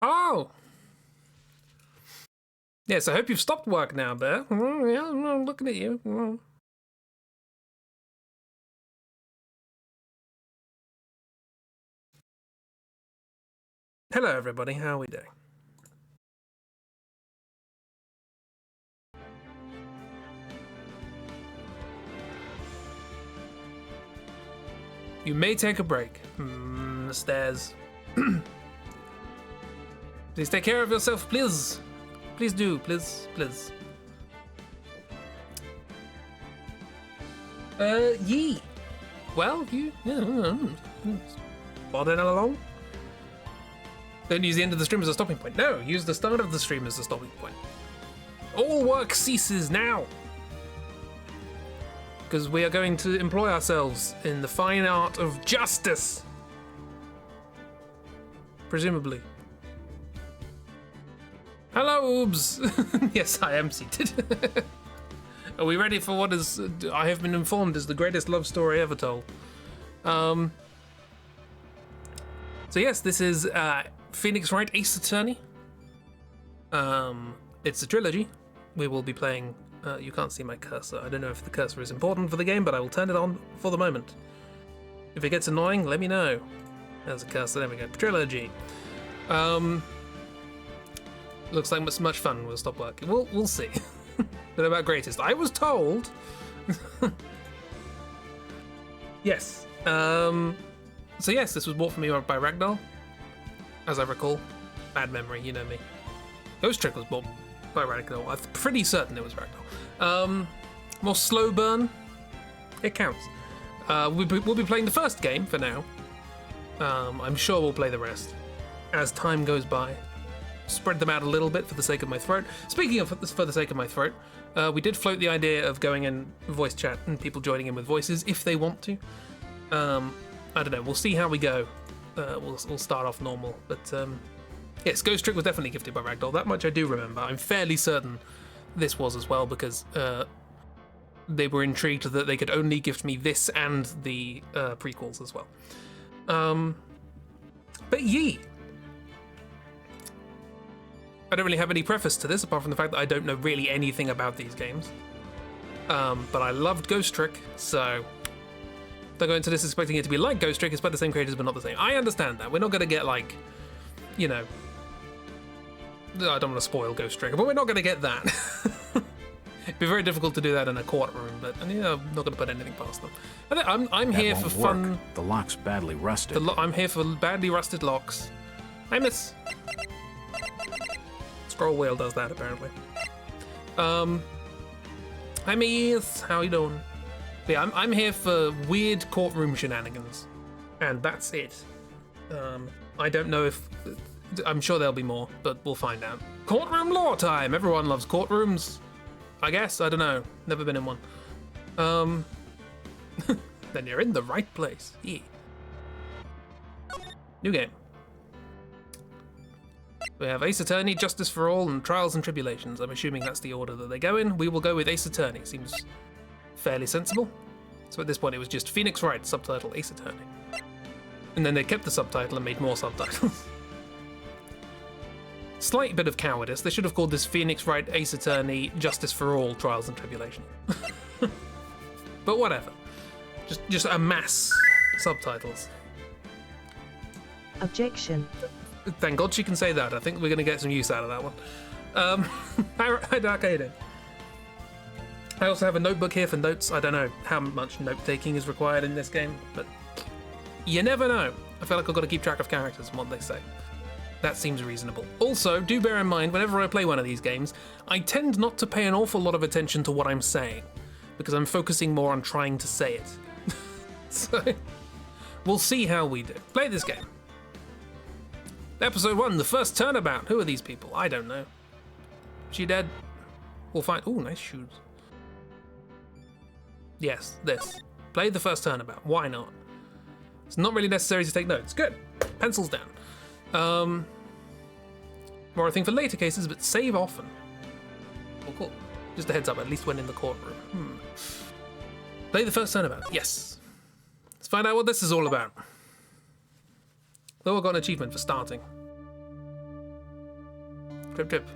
Oh! Yes, I hope you've stopped work now, Bear. Yeah, I'm looking at you. Hello, everybody. How are we doing? You may take a break. The stairs. Please take care of yourself, please. Please do, please. Yee. Well, you plodding along. Don't use the end of the stream as a stopping point. No, use the start of the stream as a stopping point. All work ceases now. Because we are going to employ ourselves in the fine art of justice. Presumably. Hello, Oobs. Yes, I am seated. Are we ready for what is, I have been informed, is the greatest love story ever told? So yes, this is Phoenix Wright Ace Attorney. It's a trilogy. We will be playing... you can't see my cursor. I don't know if the cursor is important for the game, but I will turn it on for the moment. If it gets annoying, let me know. There's a cursor. There we go. Trilogy. Looks like much fun. We'll stop working. We'll see. But about greatest, I was told. Yes. So yes, this was bought for me by Ragdoll, as I recall. Bad memory, you know me. Ghost Trick was bought by Ragdoll. I'm pretty certain it was Ragdoll. More slow burn. It counts. We'll be playing the first game for now. I'm sure we'll play the rest as time goes by. Spread them out a little bit for the sake of my throat. Speaking of for the sake of my throat, we did float the idea of going in voice chat and people joining in with voices if they want to. I don't know. We'll see how we go. We'll start off normal, but yes, Ghost Trick was definitely gifted by Ragdoll. That much I do remember. I'm fairly certain this was as well because they were intrigued that they could only gift me this and the prequels as well. But yee. I don't really have any preface to this apart from the fact that I don't know really anything about these games. But I loved Ghost Trick, so don't go into this expecting it to be like Ghost Trick. It's by the same creators, but not the same. I understand that. We're not going to get like, you know, I don't want to spoil Ghost Trick, but we're not going to get that. It'd be very difficult to do that in a courtroom, but I'm not going to put anything past them. I'm here for fun. The lock's badly rusted. I'm here for badly rusted locks. I miss. Scroll wheel does that apparently. Hi Miss, how you doing? But yeah, I'm here for weird courtroom shenanigans, and that's it. I don't know if I'm sure there'll be more, but we'll find out. Courtroom law time. Everyone loves courtrooms, I guess. I don't know. Never been in one. Then you're in the right place. Yeah. New game. We have Ace Attorney, Justice for All, and Trials and Tribulations. I'm assuming that's the order that they go in. We will go with Ace Attorney. Seems fairly sensible. So at this point it was just Phoenix Wright, subtitle Ace Attorney. And then they kept the subtitle and made more subtitles. Slight bit of cowardice. They should have called this Phoenix Wright, Ace Attorney, Justice for All, Trials and Tribulations. But whatever. Just amass subtitles. Objection. Thank God she can say that. I think we're going to get some use out of that one. Hi Dark Aiden. I also have a notebook here for notes. I don't know how much note-taking is required in this game, but you never know. I feel like I've got to keep track of characters and what they say. That seems reasonable. Also, do bear in mind, whenever I play one of these games, I tend not to pay an awful lot of attention to what I'm saying, because I'm focusing more on trying to say it. So, we'll see how we do. Play this game. Episode 1, the first turnabout. Who are these people? I don't know. She dead? We'll find... Ooh, nice shoes. Yes, this. Play the first turnabout. Why not? It's not really necessary to take notes. Good. Pencils down. More a thing for later cases, but save often. Oh, cool. Just a heads up, at least when in the courtroom. Play the first turnabout. Yes. Let's find out what this is all about. Though I got an achievement for starting. Trip, trip.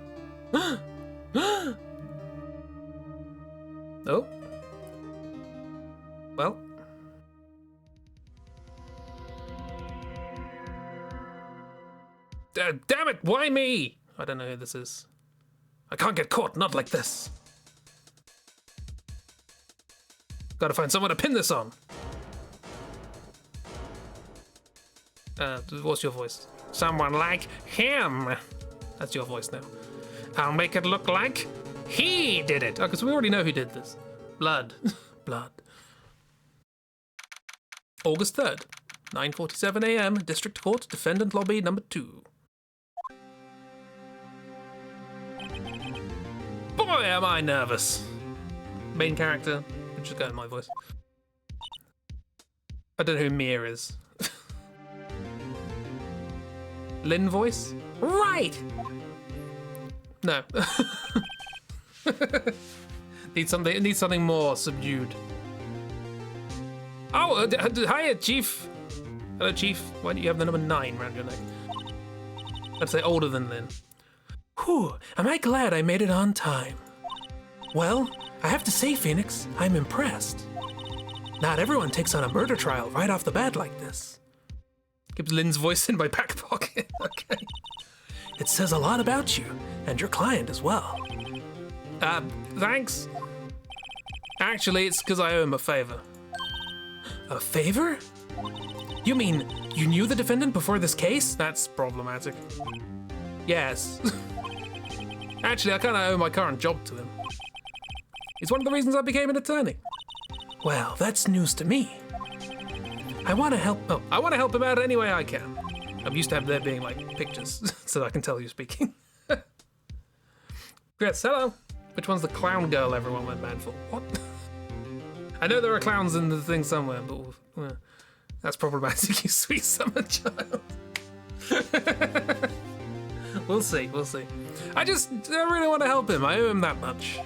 Oh. Well. Damn it, why me? I don't know who this is. I can't get caught, not like this. Gotta find someone to pin this on. What's your voice? Someone like him. That's your voice now. I'll make it look like he did it. Oh, because we already know who did this. Blood. Blood. August 3rd, 9:47 a.m. District Court, Defendant Lobby number 2. Boy, am I nervous. Main character. We'll just go in my voice. I don't know who Mia is. Lynn voice? Right! No. It needs something more subdued. Oh, hiya, Chief. Hello, Chief. Why do you have the number 9 around your neck? Let's say older than Lynn. Whew, am I glad I made it on time. Well, I have to say, Phoenix, I'm impressed. Not everyone takes on a murder trial right off the bat like this. Gives Lynn's voice in my back pocket. Okay. It says a lot about you, and your client as well. Thanks. Actually, it's because I owe him a favor. A favor? You mean you knew the defendant before this case? That's problematic. Yes. Actually, I kind of owe my current job to him. It's one of the reasons I became an attorney. Well, that's news to me. I want to help. Oh, I want to help him out any way I can. I'm used to have there being like pictures so I can tell you speaking. Chris, hello. Which one's the clown girl everyone went mad for? What? I know there are clowns in the thing somewhere, but that's problematic, you sweet summer child. We'll see, we'll see. I really want to help him. I owe him that much.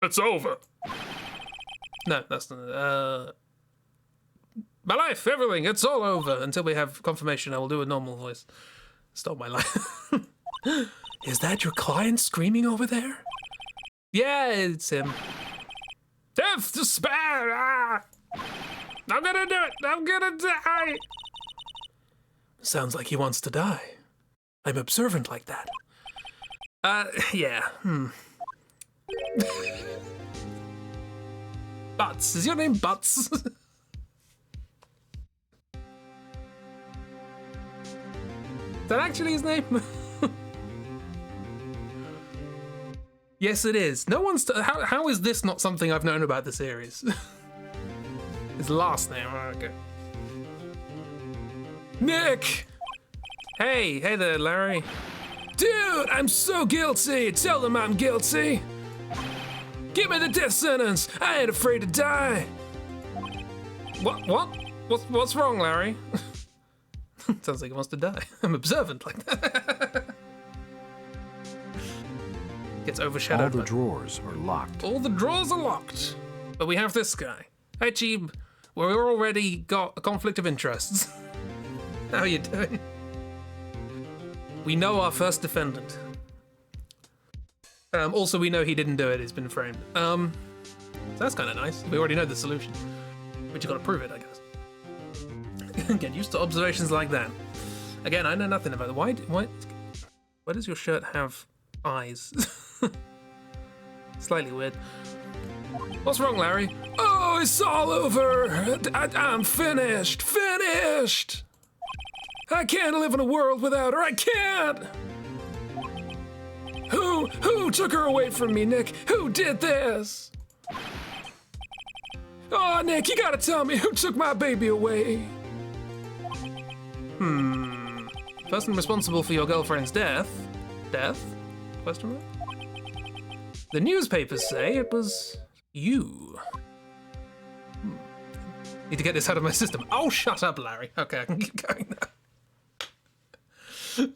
It's over. No, that's not. My life, everything, it's all over. Until we have confirmation, I will do a normal voice. Stole my life. Is that your client screaming over there? Yeah, it's him. Death to spare! Ah! I'm gonna do it! I'm gonna die! Sounds like he wants to die. I'm observant like that. Yeah, Butts. Is your name Butts? Is that actually his name? Yes, it is. No one's... How is this not something I've known about the series? His last name. Okay. Nick! Hey there, Larry. Dude, I'm so guilty. Tell them I'm guilty. Give me the death sentence. I ain't afraid to die. What's wrong, Larry? Sounds like he wants to die. I'm observant like that. Gets overshadowed. All the drawers are locked. All the drawers are locked. But we have this guy. Hey, Cheeb. We're already got a conflict of interests. How are you doing? We know our first defendant. Also, we know he didn't do it. He's been framed. So that's kind of nice. We already know the solution. But you got to prove it, I guess. Get used to observations like that. Again, I know nothing about it. Why does your shirt have eyes? Slightly weird. What's wrong, Larry? Oh, it's all over. I'm finished. Finished. I can't live in a world without her. I can't. Who took her away from me, Nick? Who did this? Oh, Nick, you gotta tell me who took my baby away. Person responsible for your girlfriend's death? Death? Question mark? The newspapers say it was you. Need to get this out of my system. Oh, shut up, Larry. Okay, I can keep going now.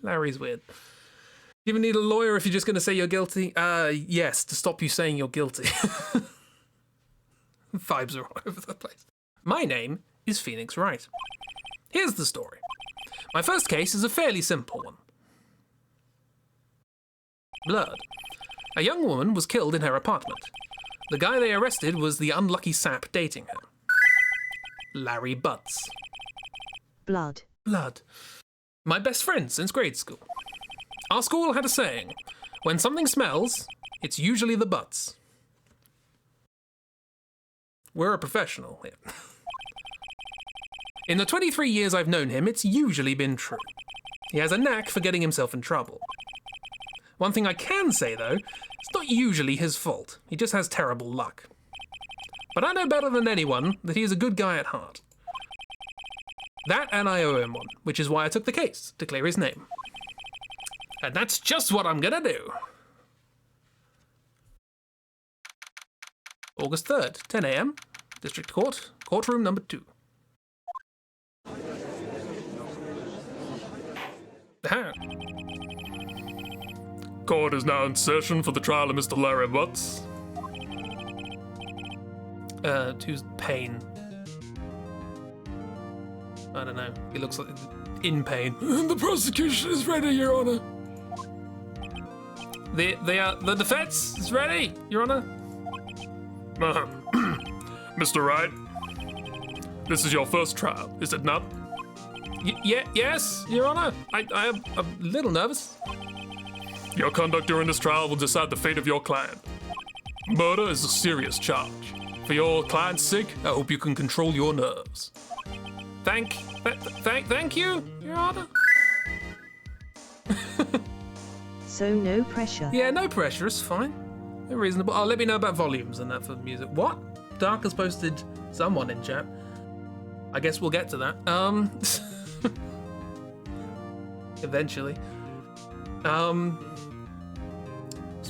Larry's weird. You even need a lawyer if you're just going to say you're guilty? Yes, to stop you saying you're guilty. Vibes are all over the place. My name is Phoenix Wright. Here's the story. My first case is a fairly simple one. Blood. A young woman was killed in her apartment. The guy they arrested was the unlucky sap dating her. Larry Butts. Blood. Blood. My best friend since grade school. Our school had a saying, when something smells, it's usually the butts. We're a professional here. In the 23 years I've known him, it's usually been true. He has a knack for getting himself in trouble. One thing I can say, though, it's not usually his fault. He just has terrible luck. But I know better than anyone that he is a good guy at heart. That and I owe him one, which is why I took the case, to clear his name. And that's just what I'm gonna do. August 3rd, 10 a.m. District Court, courtroom number 2. Court is now in session for the trial of Mr. Larry Butts. Who's Payne? I don't know. He looks like in pain. The prosecution is ready, Your Honor. The defense is ready, Your Honor. Mr. Wright, this is your first trial, is it not? Yes, Your Honor. I am a little nervous. Your conduct during this trial will decide the fate of your client. Murder is a serious charge. For your client's sake, I hope you can control your nerves. Thank you, Your Honor. So no pressure. Yeah, no pressure, it's fine. They're reasonable. Oh, let me know about volumes and that for music. What? Dark has posted someone in chat. I guess we'll get to that. Eventually.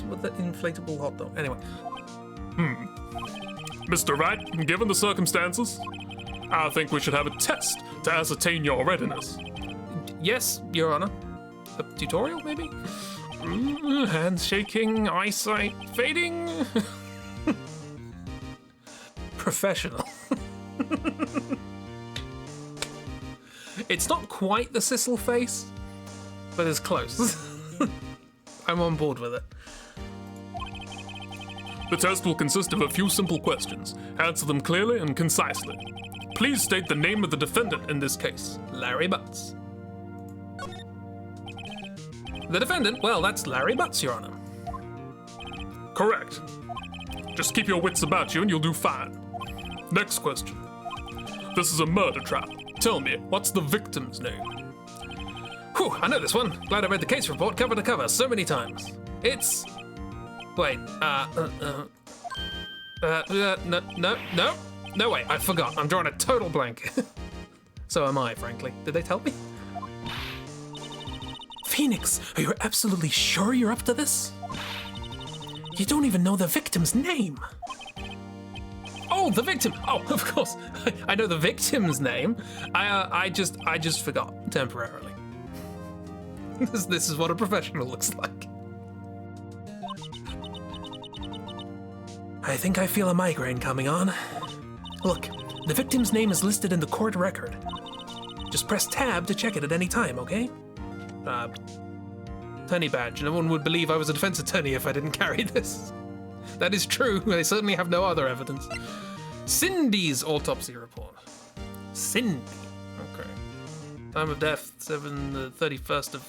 What's that inflatable hot dog? Anyway. Mr. Wright, given the circumstances, I think we should have a test to ascertain your readiness. Yes, Your Honor. A tutorial, maybe? Hands shaking, eyesight fading. Professional. It's not quite the Sissel face, but it's close. I'm on board with it. The test will consist of a few simple questions. Answer them clearly and concisely. Please state the name of the defendant in this case. Larry Butts. The defendant, well, that's Larry Butts, Your Honor. Correct. Just keep your wits about you and you'll do fine. Next question. This is a murder trial. Tell me, what's the victim's name? Whew, I know this one. Glad I read the case report cover to cover so many times. It's... Wait, no, wait, I forgot. I'm drawing a total blank. So am I, frankly. Did they tell me? Phoenix, are you absolutely sure you're up to this? You don't even know the victim's name. Oh, the victim. Oh, of course. I know the victim's name. I just forgot temporarily. This is what a professional looks like. I think I feel a migraine coming on. Look, the victim's name is listed in the court record. Just press tab to check it at any time, okay? Attorney badge. No one would believe I was a defense attorney if I didn't carry this. That is true. I certainly have no other evidence. Cindy's autopsy report. Cindy. Okay. Time of death, the 31st of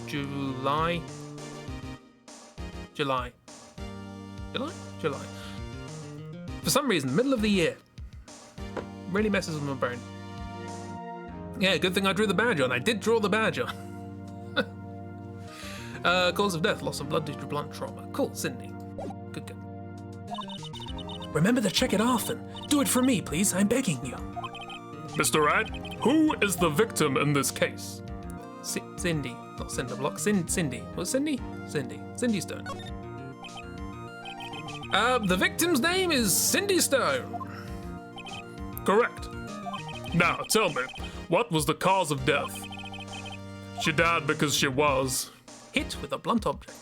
July. July. For some reason, middle of the year. Really messes with my brain. Yeah, good thing I drew the badge on. I did draw the badge on. Cause of death, loss of blood due to blunt trauma. Cool, Cindy. Good. Remember to check it often. Do it for me, please. I'm begging you. Mr. Wright, who is the victim in this case? Cindy. Not Cinderblock. Cindy. Was Cindy? Cindy Stone. The victim's name is Cindy Stone. Correct. Now, tell me, what was the cause of death? She died because she was... hit with a blunt object.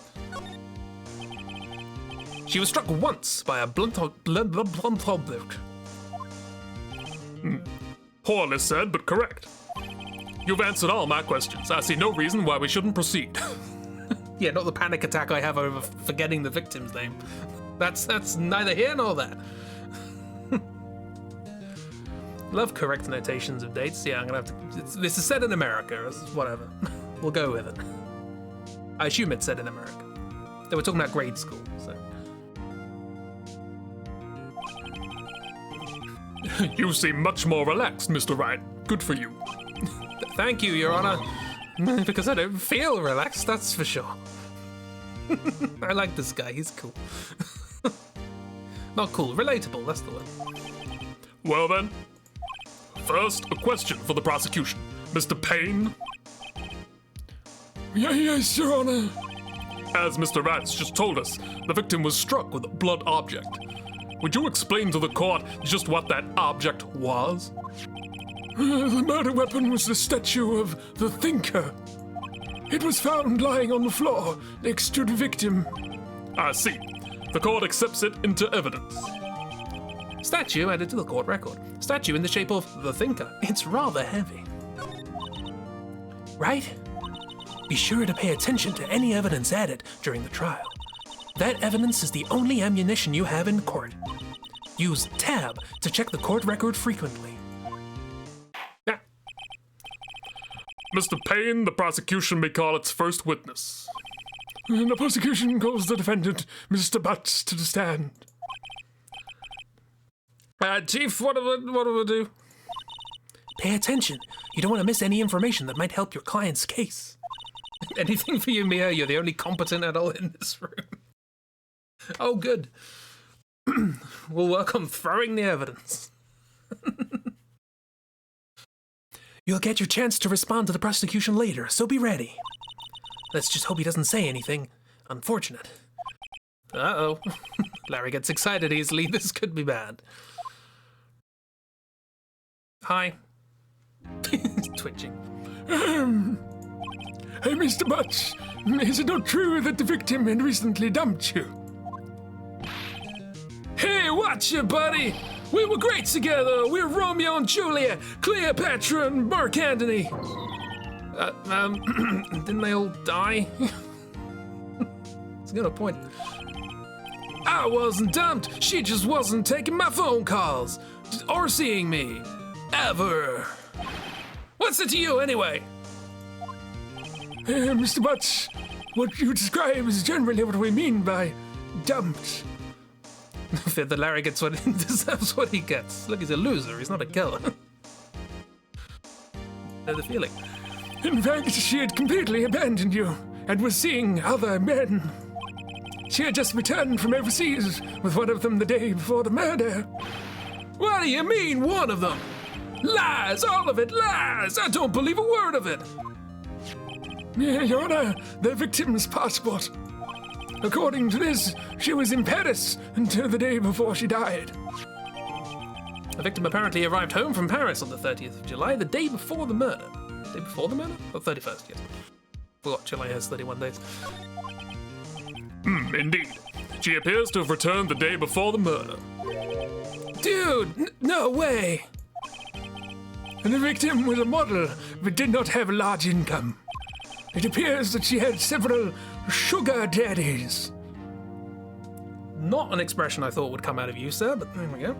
She was struck once by a blunt object. Poorly said, but correct. You've answered all my questions. I see no reason why we shouldn't proceed. Yeah, not the panic attack I have over forgetting the victim's name. That's neither here nor there. Love correct notations of dates. Yeah, I'm gonna have to. This is set in America. Whatever. We'll go with it. I assume it's set in America. They were talking about grade school, so. You seem much more relaxed, Mr. Wright. Good for you. Thank you, Your Honor. Because I don't feel relaxed, that's for sure. I like this guy, he's cool. Not cool, relatable, that's the word. Well then, first, a question for the prosecution. Mr. Payne? Yes, Your Honor. As Mr. Wright's just told us, the victim was struck with a blunt object. Would you explain to the court just what that object was? The murder weapon was the statue of the Thinker. It was found lying on the floor next to the victim. I see. The court accepts it into evidence. Statue added to the court record. Statue in the shape of the Thinker. It's rather heavy. Right? Be sure to pay attention to any evidence added during the trial. That evidence is the only ammunition you have in court. Use Tab to check the court record frequently. Yeah. Mr. Payne, the prosecution may call its first witness. The prosecution calls the defendant, Mr. Butts, to the stand. Chief, what do we do? Pay attention. You don't want to miss any information that might help your client's case. Anything for you, Mia. You're the only competent adult in this room. Oh, good. We'll work on throwing the evidence. You'll get your chance to respond to the prosecution later, so be ready. Let's just hope he doesn't say anything unfortunate. Uh-oh. Larry gets excited easily. This could be bad. Hi. He's twitching. Hey, Mr. Butts, is it not true that the victim had recently dumped you? Hey, watch it, buddy! We were great together! We were Romeo and Juliet, Cleopatra and Mark Antony! Didn't they all die? It's got a point. I wasn't dumped, she just wasn't taking my phone calls, or seeing me. Ever. What's it to you, anyway? Mr. Butts, what you describe is generally what we mean by dumped. The Larry gets what he deserves what he gets. Look, he's a loser, he's not a killer. Know the feeling. In fact, she had completely abandoned you and was seeing other men. She had just returned from overseas with one of them the day before the murder. What do you mean, one of them? Lies, all of it, lies! I don't believe a word of it! Your Honor, the victim's passport. According to this, she was in Paris until the day before she died. The victim apparently arrived home from Paris on the 30th of July, the day before the murder. Day before the murder? Or 31st, yes. Forgot July has 31 days. Indeed. She appears to have returned the day before the murder. Dude, no way! And the victim was a model, but did not have a large income. It appears that she had several sugar daddies. Not an expression I thought would come out of you, sir, but there we go.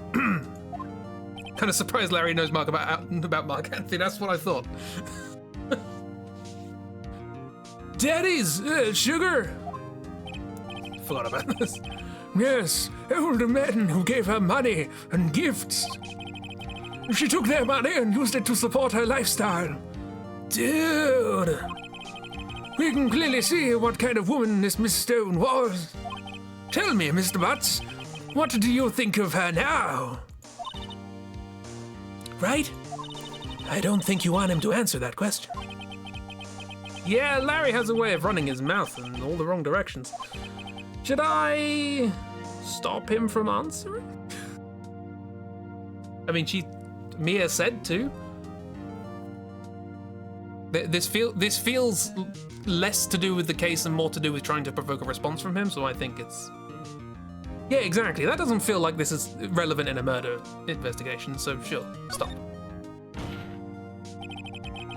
Kind of surprised Larry knows Mark about Mark Anthony, that's what I thought. Daddies? Sugar? Forgot about this. Yes, older men who gave her money and gifts. She took their money and used it to support her lifestyle. Dude! We can clearly see what kind of woman this Miss Stone was. Tell me, Mr. Butts, what do you think of her now? Right? I don't think you want him to answer that question. Yeah, Larry has a way of running his mouth in all the wrong directions. Should I stop him from answering? I mean, Mia said to. This feels less to do with the case and more to do with trying to provoke a response from him, so I think it's... Yeah, exactly. That doesn't feel like this is relevant in a murder investigation, so sure, stop.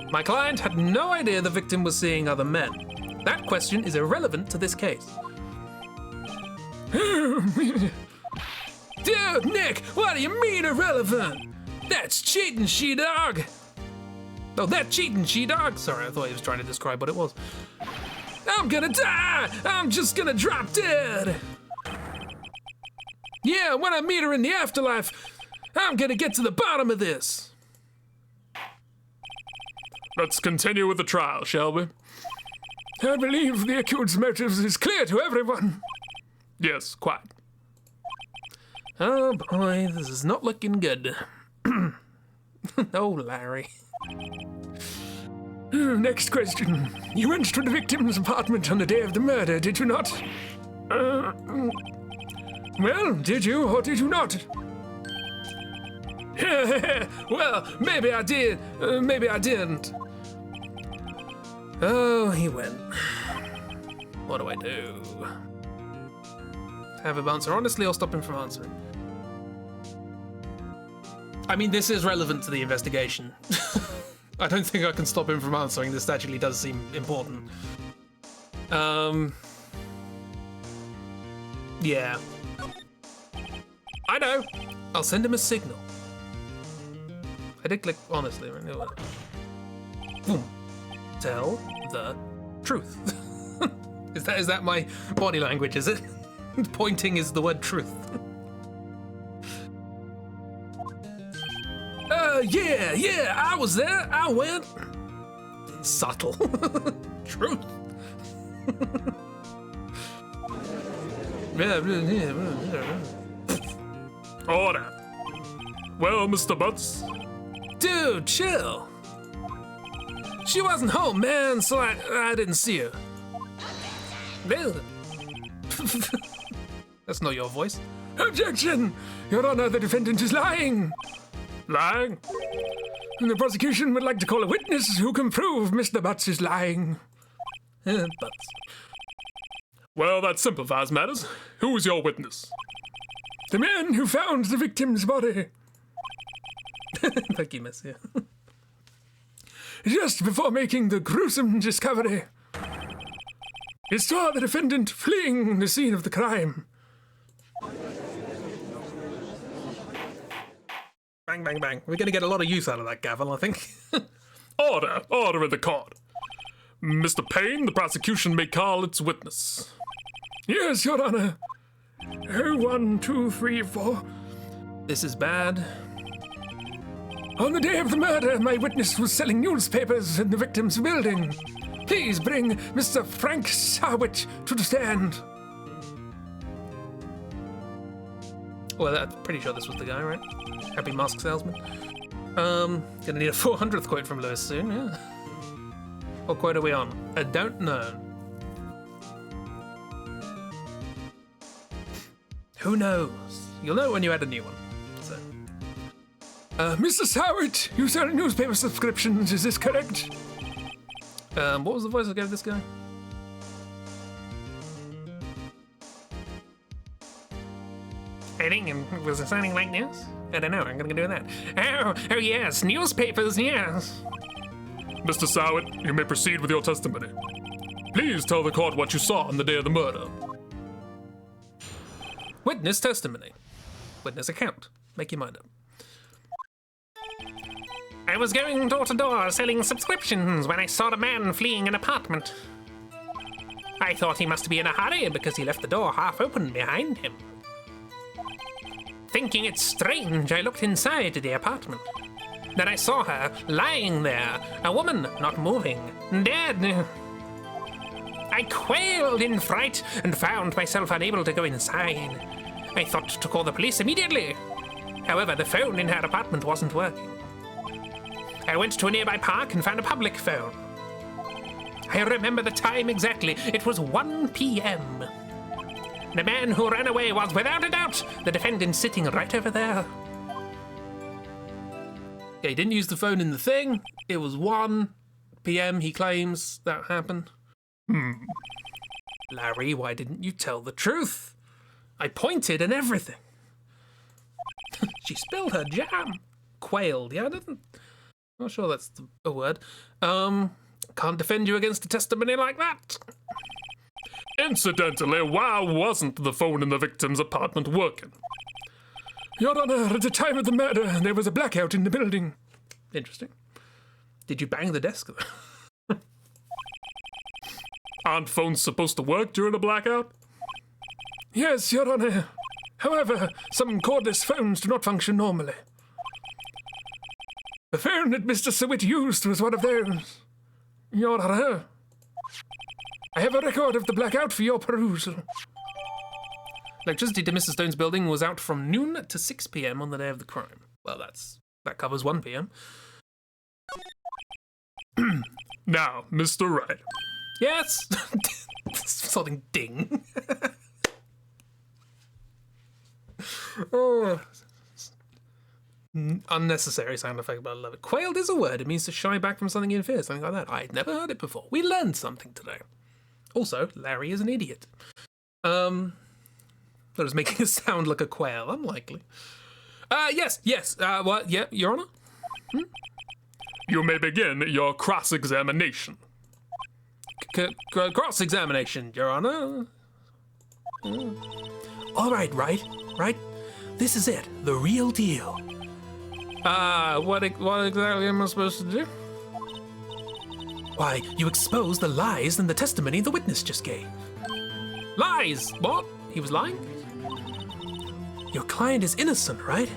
My client had no idea the victim was seeing other men. That question is irrelevant to this case. Dude, Nick, what do you mean irrelevant? That's cheating, she-dog. Oh, that cheating, she-dog. Sorry, I thought he was trying to describe what it was. I'm gonna die. I'm just gonna drop dead. Yeah, when I meet her in the afterlife, I'm gonna get to the bottom of this. Let's continue with the trial, shall we? I believe the accused's motives is clear to everyone. Yes, quite. Oh boy, this is not looking good. Oh, Larry. Next question. You went to the victim's apartment on the day of the murder, did you not? Well, did you or did you not? Well, maybe I did, maybe I didn't. Oh, he went. What do I do? Have him answer honestly or stop him from answering? I mean, this is relevant to the investigation. I don't think I can stop him from answering. This actually does seem important. Yeah. I know. I'll send him a signal. I did click honestly. Boom. Tell the truth. Is that my body language, is it? Pointing is the word truth. Yeah, I was there. I went. Subtle. Truth. Order. Well, Mr. Butts, Dude, chill. She wasn't home, man, so I didn't see her. That's not your voice. Objection! Your Honor, the defendant is lying. lying? The prosecution would like to call a witness who can prove Mr. Butts is lying. Butts. Well, that simplifies matters. Who is your witness? The man who found the victim's body. Thank you, miss. Yeah. Just before making the gruesome discovery, he saw the defendant fleeing the scene of the crime. Bang, bang, bang. We're going to get a lot of use out of that gavel, I think. Order! Order in the court. Mr. Payne, the prosecution may call its witness. Yes, Your Honor. 1, 2, 3, 4. This is bad. On the day of the murder, my witness was selling newspapers in the victim's building. Please bring Mr. Frank Sarwich to the stand. Well, I'm pretty sure this was the guy, right? Happy mask salesman. Gonna need a 400th quote from Lewis soon, yeah. What quote are we on? I don't know. Who knows? You'll know when you add a new one. So. Mr. Sarwich, you sell newspaper subscriptions, is this correct? What was the voice I gave this guy? I think it was something like this. I don't know, I'm gonna do that. Oh yes, newspapers, yes. Mr. Sowett, you may proceed with your testimony. Please tell the court what you saw on the day of the murder. Witness testimony. Witness account. Make your mind up. I was going door to door selling subscriptions when I saw a man fleeing an apartment. I thought he must be in a hurry because he left the door half open behind him. Thinking it strange, I looked inside the apartment. Then I saw her lying there, a woman not moving, dead. I quailed in fright and found myself unable to go inside. I thought to call the police immediately. However, the phone in her apartment wasn't working. I went to a nearby park and found a public phone. I remember the time exactly. It was 1 p.m. The man who ran away was, without a doubt, the defendant sitting right over there. Yeah, he didn't use the phone in the thing. It was 1 p.m. He claims that happened. Larry, why didn't you tell the truth? I pointed and everything. She spilled her jam. Quailed, yeah, I didn't. Not sure that's a word. can't defend you against a testimony like that. Incidentally, why wasn't the phone in the victim's apartment working? Your Honor, at the time of the murder, there was a blackout in the building. Interesting. Did you bang the desk? Aren't phones supposed to work during a blackout? Yes, Your Honor. However, some cordless phones do not function normally. The phone that Mr. Sewitt used was one of those. Your Honor, I have a record of the blackout for your perusal. Electricity to Mr. Stone's building was out from noon to 6 p.m. on the day of the crime. Well, that covers 1 p.m. Now, Mr. Wright. Yes! Something ding. Oh. Unnecessary sound effect, but I love it. Quailed is a word. It means to shy back from something in fear, something like that. I'd never heard it before. We learned something today. Also, Larry is an idiot. That was making it sound like a quail. Unlikely. Yes. What? Yeah, Your Honor? You may begin your cross-examination. Cross-examination, Your Honor. All right, Wright. This is it. The real deal. What exactly am I supposed to do? Why, you expose the lies in the testimony the witness just gave. Lies! What? He was lying? Your client is innocent, right?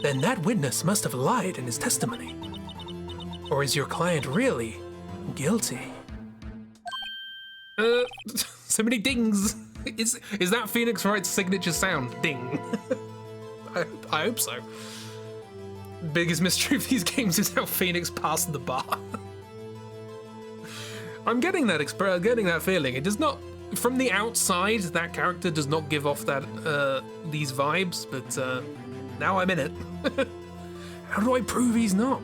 Then that witness must have lied in his testimony. Or is your client really guilty? So many dings. Is that Phoenix Wright's signature sound? Ding. I hope so. Biggest mystery of these games is how Phoenix passed the bar. I'm getting that feeling. It does not, from the outside, that character does not give off that these vibes, but now I'm in it. How do I prove he's not?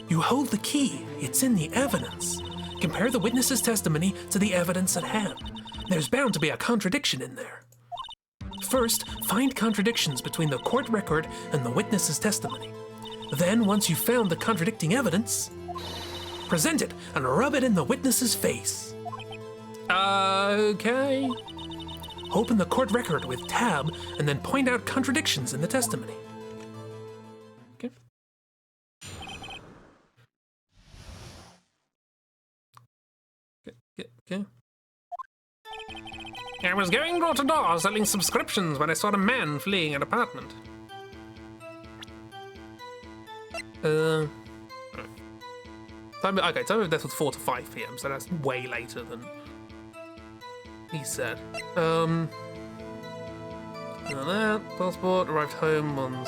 You hold the key. It's in the evidence. Compare the witness's testimony to the evidence at hand. There's bound to be a contradiction in there. First, find contradictions between the court record and the witness's testimony. Then, once you've found the contradicting evidence, present it and rub it in the witness's face. Okay. Open the court record with Tab and then point out contradictions in the testimony. Okay. Okay. I was going door to door selling subscriptions when I saw a man fleeing an apartment. Time of death was 4 to 5 p.m., so that's way later than he said. That passport arrived home on.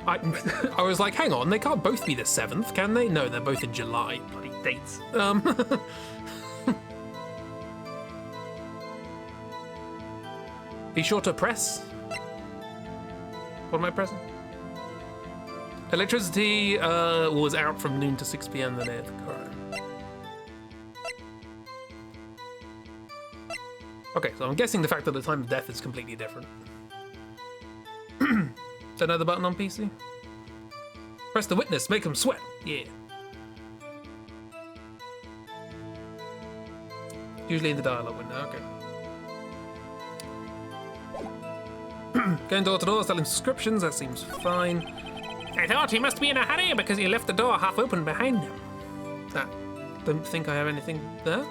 I was like, hang on, they can't both be the 7th, can they? No, they're both in July. Bloody dates. Be sure to press. What am I pressing? Electricity was out from noon to 6 p.m. the day of the crime. Okay, so I'm guessing the fact that the time of death is completely different. Another button on PC? Press the witness, make him sweat. Yeah. Usually in the dialogue window, okay. Going door to door, selling subscriptions, that seems fine. I thought he must be in a hurry because he left the door half open behind him. Don't think I have anything there.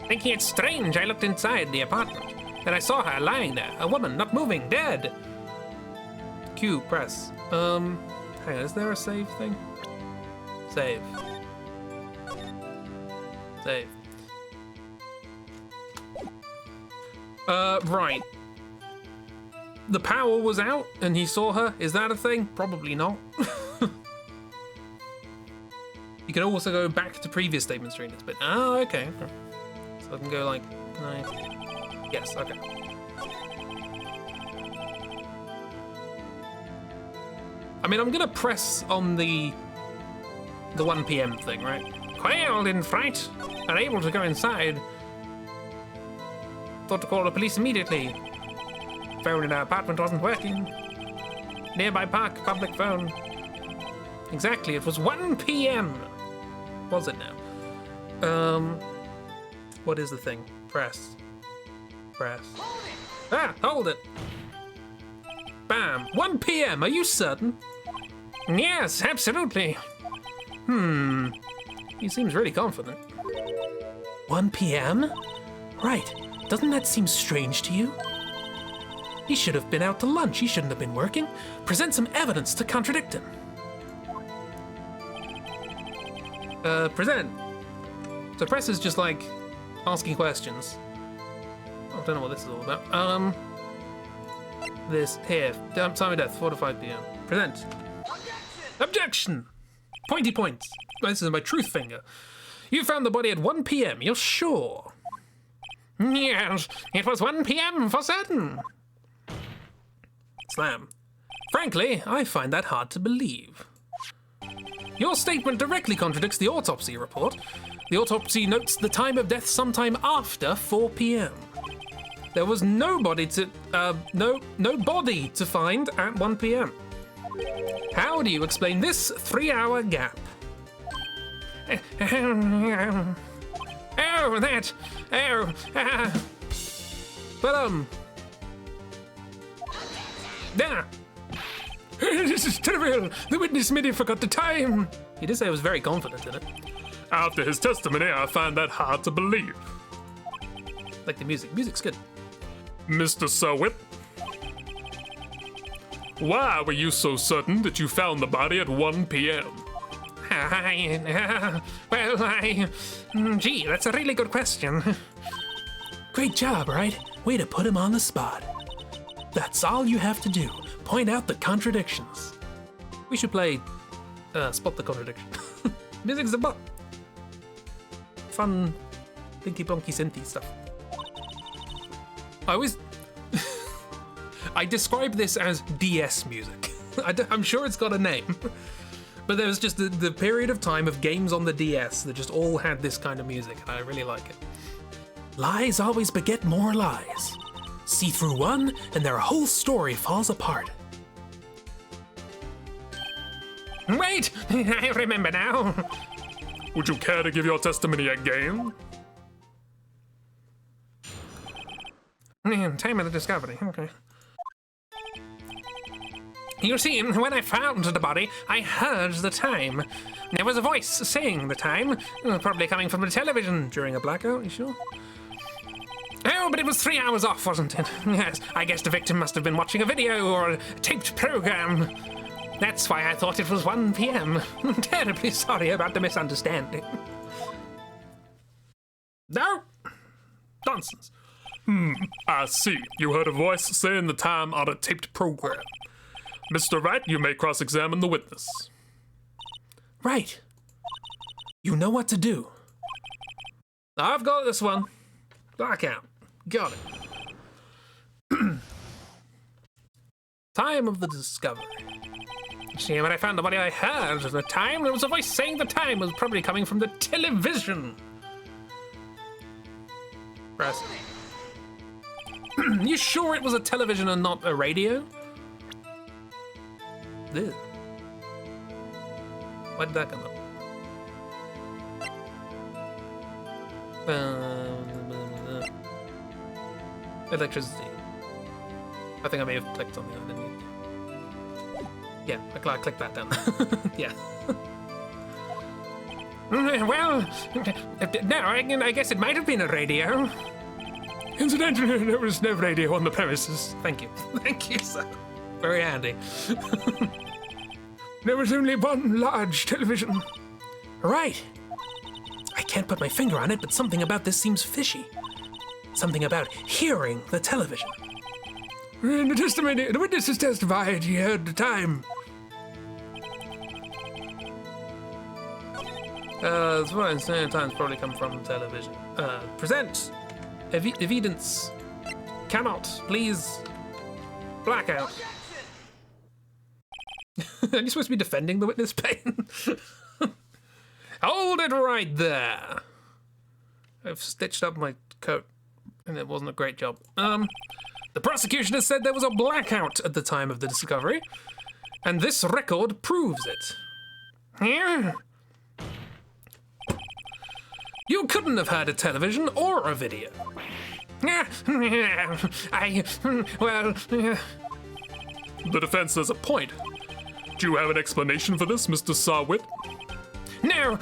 Thinking it's strange, I looked inside the apartment. Then I saw her lying there, a woman not moving, dead. Q, press. Hang on, is there a save thing? Save. Save. Right. The power was out and he saw her. Is that a thing? Probably not. You can also go back to previous statements during this bit. Oh, okay. So I can go like, can I? Yes, okay. I mean, I'm gonna press on the 1 p.m. thing, right? Quailed in fright, unable to go inside. Thought to call the police immediately. Phone in our apartment wasn't working. Nearby park, public phone. Exactly, it was 1 p.m. Was it now? What is the thing? Press. Press. Ah, hold it. Bam. 1 p.m. Are you certain? Yes, absolutely. He seems really confident. 1 p.m.? Right. Doesn't that seem strange to you? He should have been out to lunch. He shouldn't have been working. Present some evidence to contradict him. Present. So press is just like asking questions. I don't know what this is all about. This here. Time of death, 4 to 5 p.m. Present. Objection! Pointy points. This is my truth finger. You found the body at 1 p.m. You're sure? Yes, it was 1 p.m. for certain. Slam. Frankly, I find that hard to believe. Your statement directly contradicts the autopsy report. The autopsy notes the time of death sometime after 4 p.m. There was no body to find at 1 p.m. How do you explain this 3-hour gap? Yeah. This is trivial. The witness merely forgot the time. He did say he was very confident in it. After his testimony, I find that hard to believe. Like the music. Music's good. Mr. Sirwhip, why were you so certain that you found the body at 1 p.m.? Gee, that's a really good question. Great job, Wright. Way to put him on the spot. That's all you have to do. Point out the contradictions. We should play Spot the Contradiction. Music's a bot. Fun, blinky blonky synthy stuff. I describe this as DS music. I'm sure it's got a name. But there was just the period of time of games on the DS that just all had this kind of music, and I really like it. Lies always beget more lies. See through one, and their whole story falls apart. Wait! I remember now. Would you care to give your testimony again? Time of the discovery, okay. You see, when I found the body, I heard the time. There was a voice saying the time, probably coming from the television during a blackout, you sure? Oh, but it was 3 hours off, wasn't it? Yes, I guess the victim must have been watching a video or a taped program. That's why I thought it was 1 p.m. Terribly sorry about the misunderstanding. No! Nonsense. I see. You heard a voice saying the time on a taped program. Mr. Wright, you may cross-examine the witness. Right. You know what to do. I've got this one. Blackout. Got it. Time of the discovery. See, when I found the body, I heard the time. There was a voice saying the time was probably coming from the television. Press. You sure it was a television and not a radio? Ew. Why did that come up? Electricity. I think I may have clicked on the other. Yeah, I clicked that down. Yeah. Well, no, I guess it might have been a radio. Incidentally, there was no radio on the premises. Thank you. Thank you, sir. Very handy. There was only one large television. Right. I can't put my finger on it, but something about this seems fishy. Something about hearing the television. In the testimony, the witnesses testified he heard the time. That's what I'm saying. Times probably come from television. Present evidence. Cannot, please. Blackout. Are you supposed to be defending the witness pane? Hold it right there. I've stitched up my coat, and it wasn't a great job. The prosecution has said there was a blackout at the time of the discovery. And this record proves it. Yeah. You couldn't have had a television or a video. Well, The defense has a point. Do you have an explanation for this, Mr. Sarwit? no,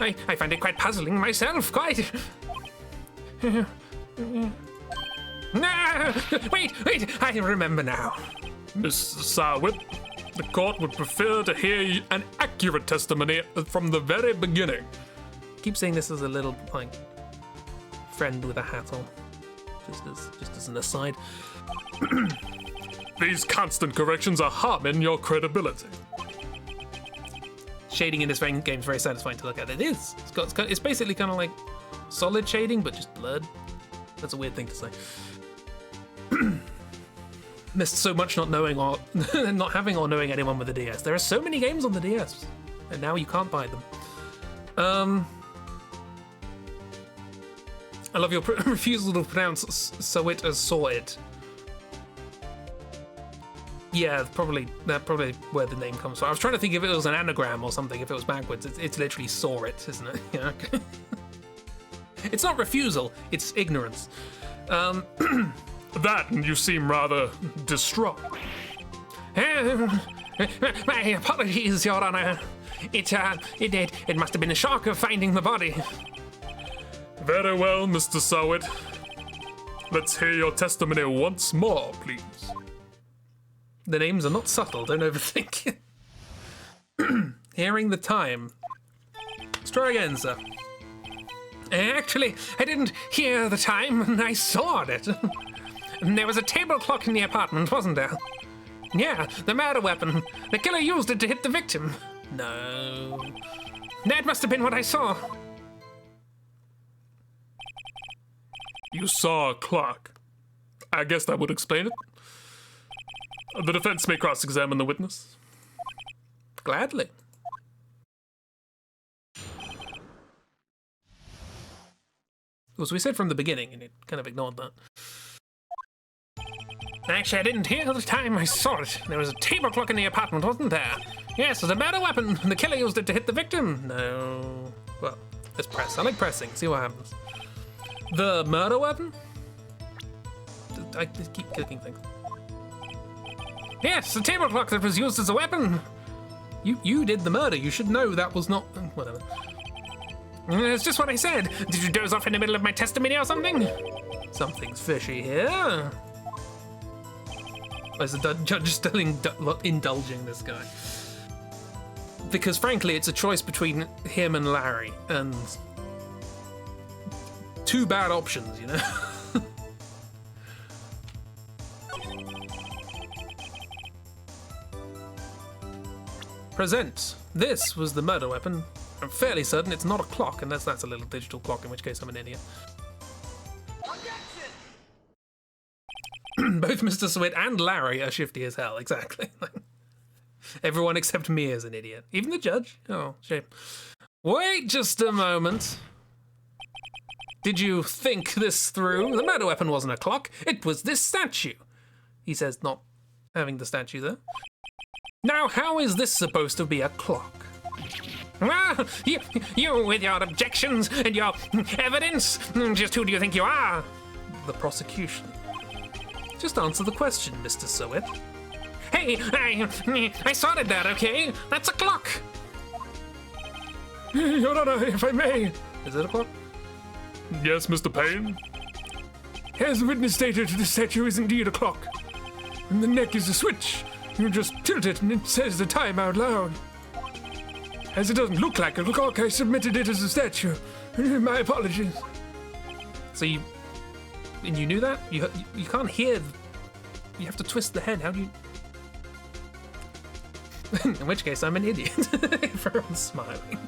I find it quite puzzling myself, quite. Wait, I remember now. Mr. Sarwit, the court would prefer to hear an accurate testimony from the very beginning. Keep saying this as a little, like, friend with a hat on. Just as an aside. These constant corrections are harming your credibility. Shading in this game is very satisfying to look at. It is. It's basically kind of like solid shading, but just blurred. That's a weird thing to say. Missed so much not knowing or not having or knowing anyone with a DS. There are so many games on the DS, and now you can't buy them. I love your refusal to pronounce Sawit as saw it. Yeah, that's probably where the name comes from. I was trying to think if it was an anagram or something. If it was backwards, it's literally saw it, isn't it? Yeah. Okay. It's not refusal; it's ignorance. That, and you seem rather distraught. My apologies, Your Honor. It must have been a shock of finding the body. Very well, Mr. Sarwit. Let's hear your testimony once more, please. The names are not subtle, don't overthink it. Hearing the time. Let's try again, sir. Actually, I didn't hear the time, I saw it. There was a table clock in the apartment, wasn't there? Yeah, the murder weapon. The killer used it to hit the victim. No. That must have been what I saw. You saw a clock. I guess that would explain it. The defense may cross-examine the witness. Gladly. As we said from the beginning, and it kind of ignored that. Actually, I didn't hear the time, I saw it. There was a table clock in the apartment, wasn't there? Yes, it was a murder weapon. The killer used it to hit the victim. No. Well, let's press. I like pressing. See what happens. The murder weapon? I just keep clicking things. Yes, the table clock that was used as a weapon. You did the murder. You should know that was not... Whatever. It's just what I said. Did you doze off in the middle of my testimony or something? Something's fishy here. Is the judge still indulging this guy? Because frankly, it's a choice between him and Larry, and two bad options, you know? Present. This was the murder weapon. I'm fairly certain it's not a clock, unless that's a little digital clock, in which case I'm an idiot. Both Mr. Swit and Larry are shifty as hell, exactly. Everyone except me is an idiot. Even the judge? Oh, shame. Wait just a moment. Did you think this through? The murder weapon wasn't a clock, it was this statue. He says, not having the statue there. Now, how is this supposed to be a clock? Well, you with your objections and your evidence, just who do you think you are? The prosecution. Just answer the question, Mr. Sowit. Hey, I sorted that, okay? That's a clock. Your Honor, if I may. Is it a clock? Yes, Mr. Payne? As the witness stated, the statue is indeed a clock. And the neck is a switch. You just tilt it and it says the time out loud. As it doesn't look like a clock, I submitted it as a statue. My apologies. So you knew that? You can't hear. You have to twist the head. How do you? In which case, I'm an idiot. Everyone's smiling.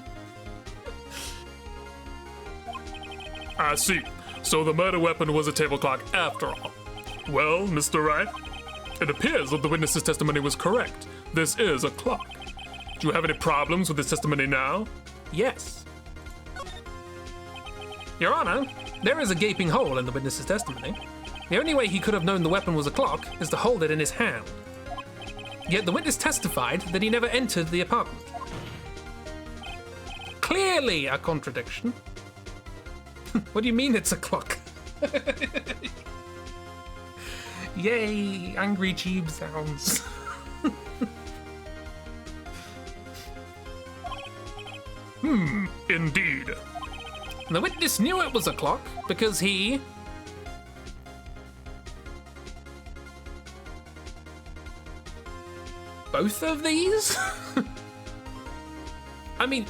I see. So the murder weapon was a table clock after all. Well, Mr. Wright, it appears that the witness's testimony was correct. This is a clock. Do you have any problems with this testimony now? Yes. Your Honor, there is a gaping hole in the witness's testimony. The only way he could have known the weapon was a clock is to hold it in his hand. Yet the witness testified that he never entered the apartment. Clearly a contradiction. What do you mean it's a clock? Yay, angry cheap sounds. Indeed. The witness knew it was a clock because he... Both of these? I mean,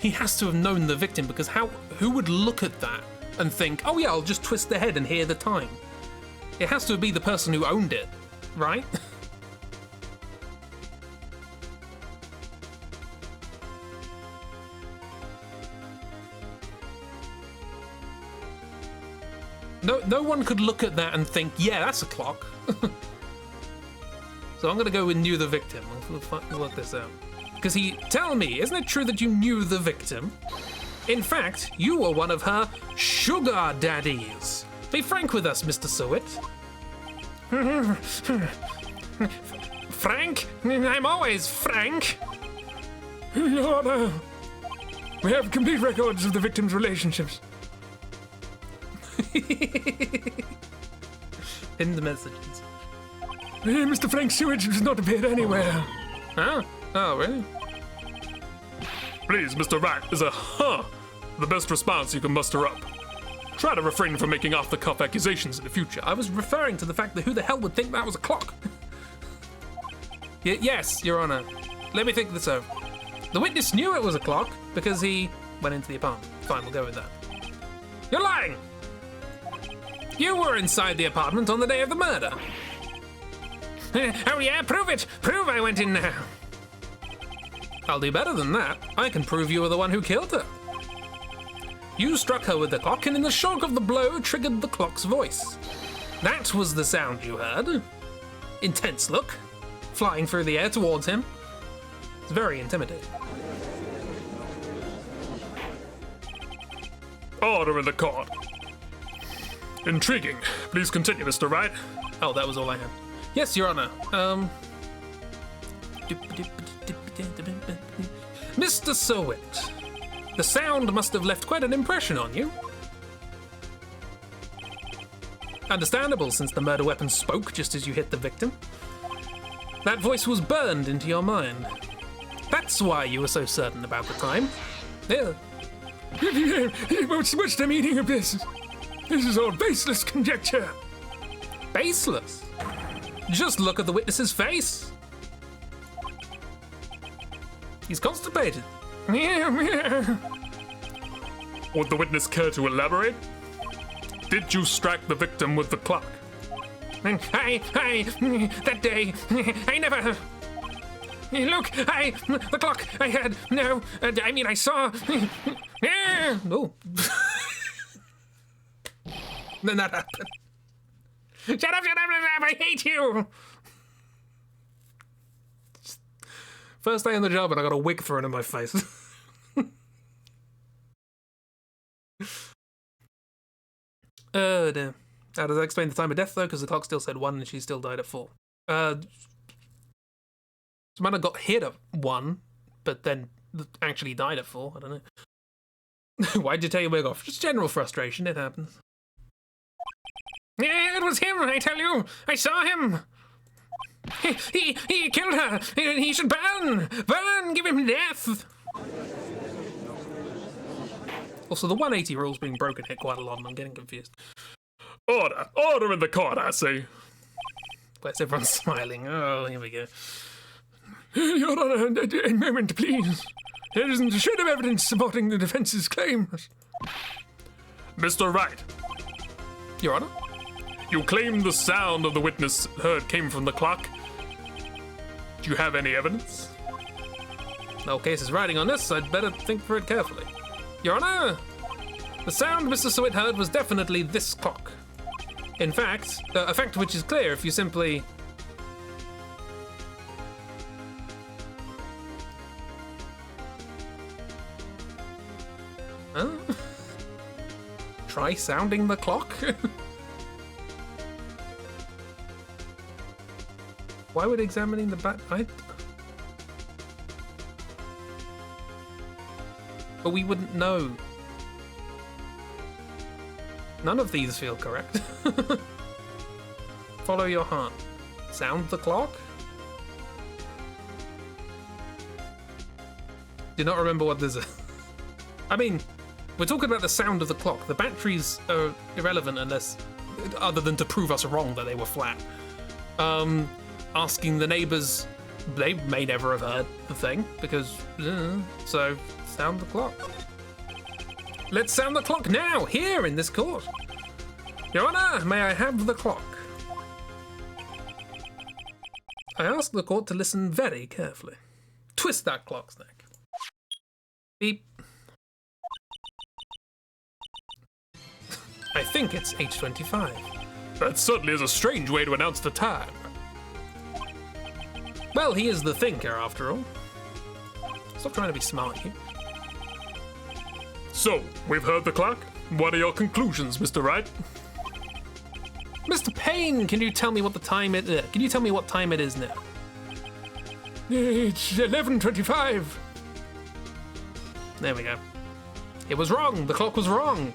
he has to have known the victim because who would look at that and think, oh yeah, I'll just twist the head and hear the time? It has to be the person who owned it, right? No one could look at that and think, yeah, that's a clock. So I'm gonna go with knew the victim. We'll work this out. Because tell me, isn't it true that you knew the victim? In fact, you were one of her sugar daddies. Be frank with us, Mr. Sewitt. Frank? I'm always frank. Your Honor, we have complete records of the victim's relationships. In the messages. Mr. Frank Sewage does not appear anywhere. Oh, really? Please, Mr. Wright, is a the best response you can muster up. Try to refrain from making off-the-cuff accusations in the future. I was referring to the fact that who the hell would think that was a clock? Yes, Your Honor. Let me think this over. The witness knew it was a clock because he went into the apartment. Fine, we'll go with that. You're lying! You were inside the apartment on the day of the murder. Oh yeah, prove it! Prove I went in there! I'll do better than that. I can prove you were the one who killed her. You struck her with the clock, and in the shock of the blow, triggered the clock's voice. That was the sound you heard. Intense look, flying through the air towards him. It's very intimidating. Order in the court. Intriguing. Please continue, Mr. Wright. Oh, that was all I had. Yes, Your Honor. Mr. Sewitt, the sound must have left quite an impression on you. Understandable, since the murder weapon spoke just as you hit the victim. That voice was burned into your mind. That's why you were so certain about the time. Yeah. What's the meaning of this? This is all baseless conjecture. Baseless? Just look at the witness's face. He's constipated. Would the witness care to elaborate? Did you strike the victim with the clock? That day, I never... Look, the clock, I had, no, I mean, I saw... Oh. Then that happened. Shut up, I hate you! First day on the job and I got a wig thrown in my face. Damn. How does that explain the time of death, though? Because the clock still said 1 and she still died at 4. Samantha got hit at 1, but then actually died at 4. I don't know. Why'd you take your wig off? Just general frustration. It happens. Yeah, it was him, I tell you. I saw him. He killed her. He should burn. Burn, give him death. Also, the 180 rule's being broken here quite a lot, and I'm getting confused. Order in the court, I say. Where's everyone smiling? Oh, here we go. Your Honor, a moment, please. There isn't a shred of evidence supporting the defense's claims. Mr. Wright. Your Honor? You claim the sound of the witness heard came from the clock. Do you have any evidence? No case is riding on this, I'd better think for it carefully. Your Honor, the sound Mr. Sewitt heard was definitely this clock. In fact, a fact which is clear if you simply... Huh? Try sounding the clock? Why would examining the bat... But we wouldn't know. None of these feel correct. Follow your heart. Sound the clock? Do not remember what this is. I mean, we're talking about the sound of the clock. The batteries are irrelevant unless... other than to prove us wrong that they were flat. Asking the neighbors, they may never have heard the thing, because... so, sound the clock. Let's sound the clock now, here in this court. Your Honor, may I have the clock? I ask the court to listen very carefully. Twist that clock's neck. Beep. I think it's H25. That certainly is a strange way to announce the time. Well, he is the thinker, after all. Stop trying to be smart, you. So, we've heard the clock. What are your conclusions, Mr. Wright? Mr. Payne, can you tell me what the time it is? Can you tell me what time it is now? It's 11:25. There we go. It was wrong. The clock was wrong.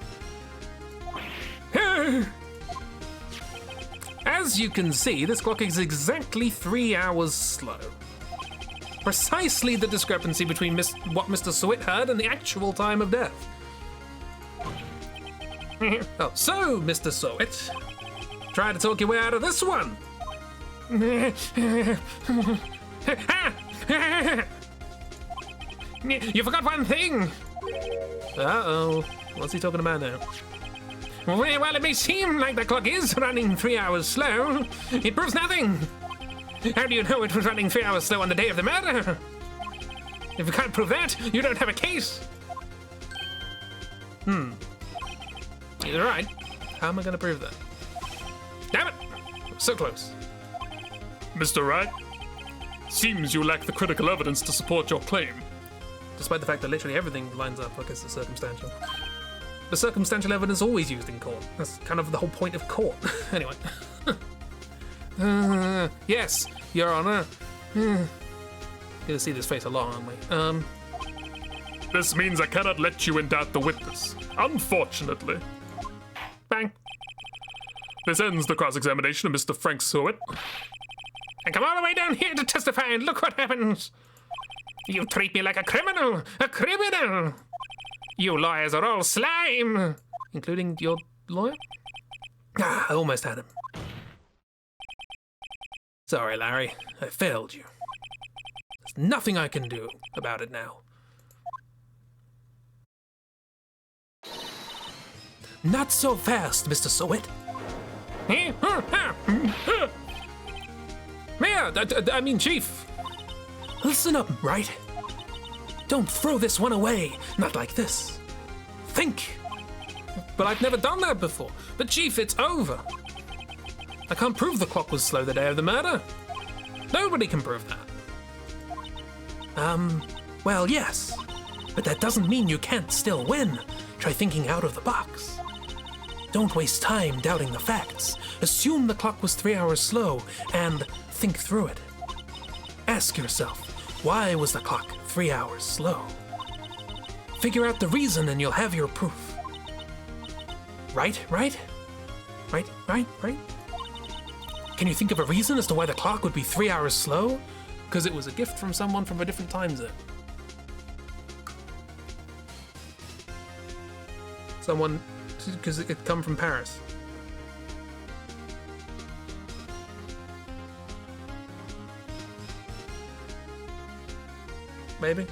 As you can see, this clock is exactly 3 hours slow. Precisely the discrepancy between what Mr. Sweat heard and the actual time of death. Oh, so, Mr. Sweat, try to talk your way out of this one. You forgot one thing. Uh-oh. What's he talking about now? Well, it may seem like the clock is running 3 hours slow. It proves nothing. How do you know it was running 3 hours slow on the day of the murder? If you can't prove that, you don't have a case. You're right. How am I going to prove that? Damn it! So close. Mr. Wright, seems you lack the critical evidence to support your claim. Despite the fact that literally everything lines up like it's a circumstantial. The circumstantial evidence always used in court. That's kind of the whole point of court. Anyway. Yes, Your Honor. Gonna see this face a lot, aren't we? This means I cannot let you indict the witness. Unfortunately. Bang. This ends the cross-examination of Mr. Frank Seward. And come all the way down here to testify and look what happens. You treat me like a criminal! A criminal! You lawyers are all slime! Including your lawyer? Ah, I almost had him. Sorry, Larry. I failed you. There's nothing I can do about it now. Not so fast, Mr. Sowit. Mayor, I mean, Chief. Listen up, Wright. Don't throw this one away. Not like this. Think. But I've never done that before. But Chief, it's over. I can't prove the clock was slow the day of the murder. Nobody can prove that. Well, yes. But that doesn't mean you can't still win. Try thinking out of the box. Don't waste time doubting the facts. Assume the clock was 3 hours slow and think through it. Ask yourself, why was the clock 3 hours slow? Figure out the reason and you'll have your proof. Right? Can you think of a reason as to why the clock would be 3 hours slow? Because it was a gift from someone from a different time zone. Someone, because it could come from Paris. Maybe.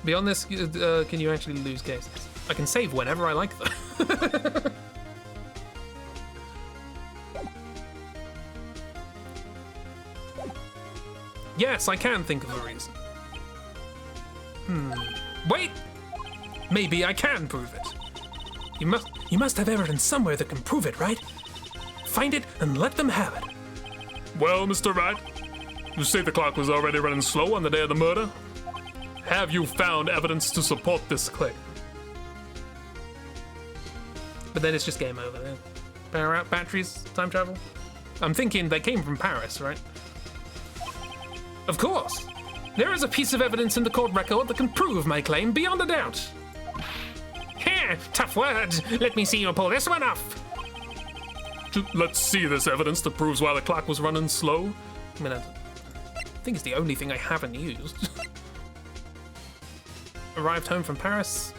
Beyond this, can you actually lose cases? I can save whenever I like though. Yes, I can think of a reason. Wait! Maybe I can prove it. You must have evidence somewhere that can prove it, right? Find it and let them have it. Well, Mr. Wright, you say the clock was already running slow on the day of the murder? Have you found evidence to support this claim? But then it's just game over then. Power out batteries, time travel? I'm thinking they came from Paris, right? Of course. There is a piece of evidence in the court record that can prove my claim beyond a doubt. Heh, tough words. Let me see you pull this one off. Let's see this evidence that proves why the clock was running slow. I mean, I think it's the only thing I haven't used. Arrived home from Paris.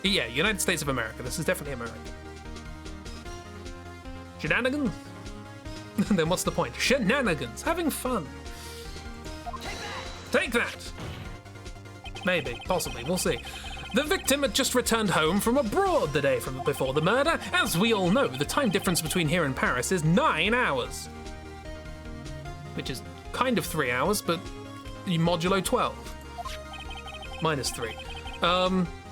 Yeah, United States of America. This is definitely America. Shenanigans? Then what's the point? Shenanigans. Having fun. Take that! Maybe, possibly, we'll see. The victim had just returned home from abroad the day before the murder. As we all know, the time difference between here and Paris is 9 hours. Which is kind of 3 hours, but you modulo 12. Minus 3.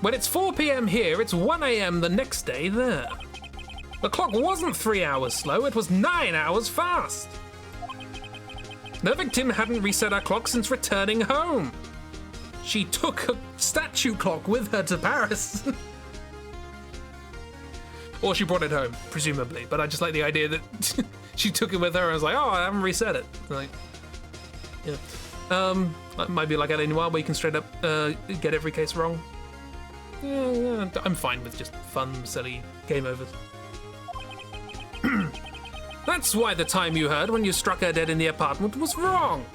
When it's 4 p.m. here, it's 1 a.m. the next day there. The clock wasn't 3 hours slow, it was 9 hours fast. The victim hadn't reset her clock since returning home. She took a statue clock with her to Paris. Or she brought it home, presumably, but I just like the idea that she took it with her and was like, oh, I haven't reset it. Like, yeah. It might be like L.A. Noire where you can straight up get every case wrong. Yeah, I'm fine with just fun, silly game overs. That's why the time you heard when you struck her dead in the apartment was wrong.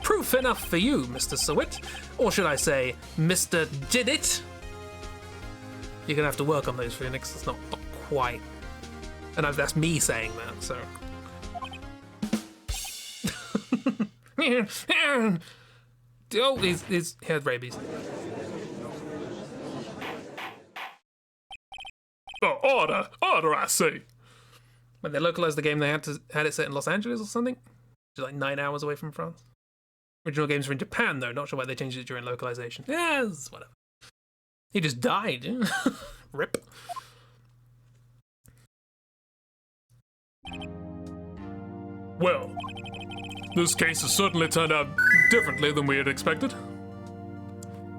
Proof enough for you, Mr. Sewit. Or should I say, Mr. Did It? You're gonna have to work on those, Phoenix. It's not quite. And that's me saying that, so. Oh, he had rabies. Oh, order, I say. When they localized the game, they had it set in Los Angeles or something, which is like 9 hours away from France. Original games were in Japan, though. Not sure why they changed it during localization. Yes, whatever. He just died. Rip. Well, this case has certainly turned out differently than we had expected.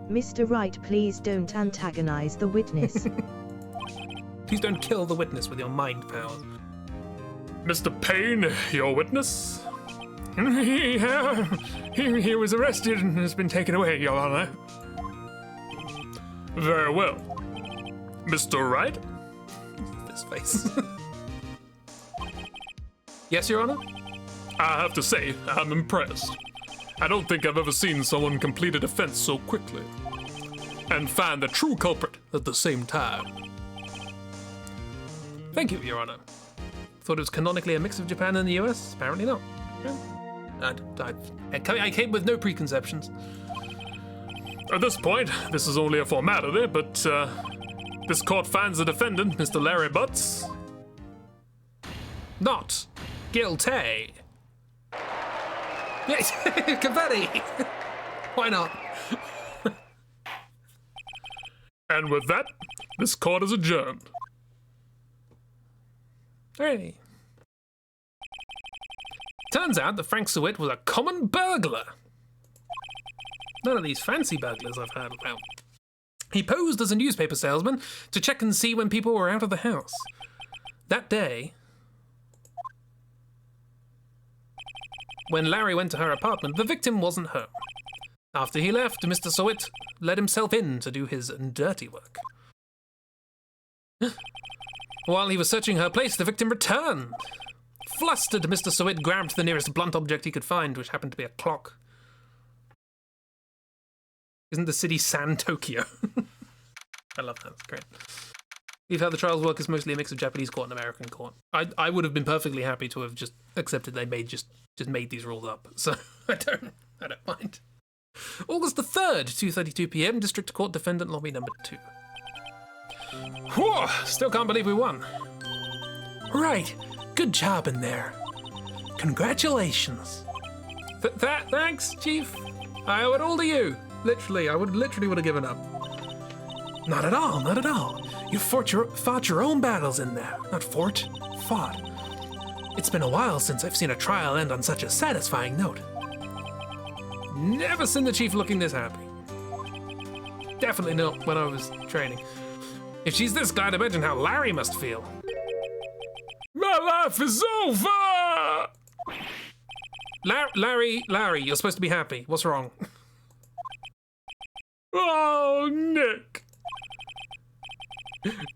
Mr. Wright, please don't antagonize the witness. Please don't kill the witness with your mind powers. Mr. Payne, your witness? He was arrested and has been taken away, Your Honor. Very well. Mr. Wright? This face. Yes, Your Honor? I have to say, I'm impressed. I don't think I've ever seen someone complete a defense so quickly. And find the true culprit at the same time. Thank you, Your Honor. Thought it was canonically a mix of Japan and the US? Apparently not. I came with no preconceptions. At this point, this is only a formality, but this court finds the defendant, Mr. Larry Butts, not guilty. Yes, confetti. Why not? And with that, this court is adjourned. Hey. Turns out that Frank Sewit was a common burglar. None of these fancy burglars I've heard about. He posed as a newspaper salesman to check and see when people were out of the house. That day, when Larry went to her apartment, the victim wasn't home. After he left, Mr. Sewit let himself in to do his dirty work. While he was searching her place, the victim returned. Flustered, Mr. Sewit grabbed the nearest blunt object he could find, which happened to be a clock. Isn't the city San Tokyo? I love that, it's great. Leave how the trials work is mostly a mix of Japanese court and American court. I would have been perfectly happy to have just accepted they just made these rules up, so I don't mind. August the 3rd, 2:32 p.m, District Court Defendant Lobby number 2. Whew, still can't believe we won. Right, good job in there. Congratulations. Thanks, Chief. I owe it all to you. Literally, I would have given up. Not at all, not at all. You fought your own battles in there. Not fought. It's been a while since I've seen a trial end on such a satisfying note. Never seen the Chief looking this happy. Definitely not when I was training. If she's this glad, imagine how Larry must feel. My life is over! Larry, you're supposed to be happy. What's wrong? Oh, Nick.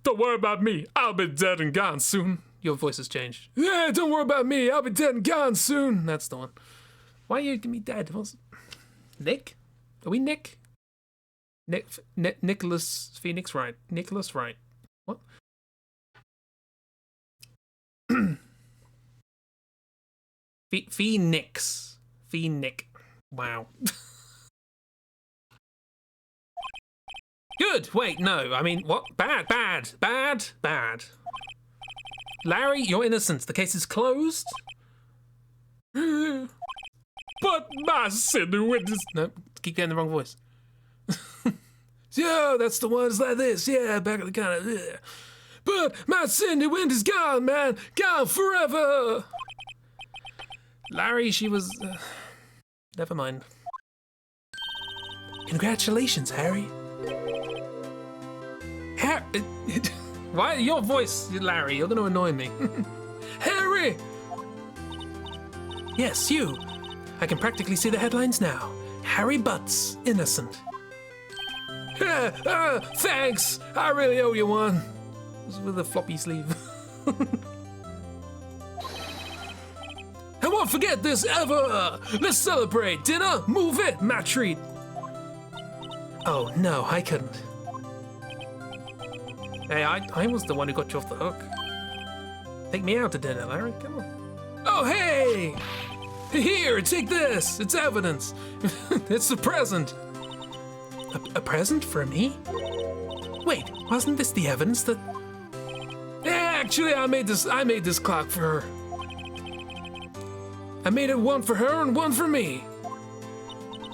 Don't worry about me. I'll be dead and gone soon. Your voice has changed. Yeah, don't worry about me. I'll be dead and gone soon. That's the one. Why are you gonna be dead? Nick? Are we Nick? Nicholas Phoenix Wright. Nicholas Wright. What? Phoenix. Wow. Good. Wait, no. I mean, what? Bad. Larry, you're innocent. The case is closed. But my Cindy witness. No, keep getting the wrong voice. Yeah, that's the one. It's like this. Yeah, back of the counter. Yeah. But my Cindy Wind is gone, man. Gone forever. Larry, she was... never mind. Congratulations, Harry. Why? Your voice, Larry. You're going to annoy me. Harry! Yes, you. I can practically see the headlines now. Harry Butts, innocent. Thanks. I really owe you one. This is with a floppy sleeve. I won't forget this ever. Let's celebrate. Dinner, move it, my treat. Oh, no, I couldn't. Hey, I was the one who got you off the hook. Take me out to dinner, Larry. Come on. Oh, hey! Here, take this. It's evidence. It's a present. A present for me? Wait, wasn't this the evidence that... Actually, I made this clock for her. I made it one for her and one for me.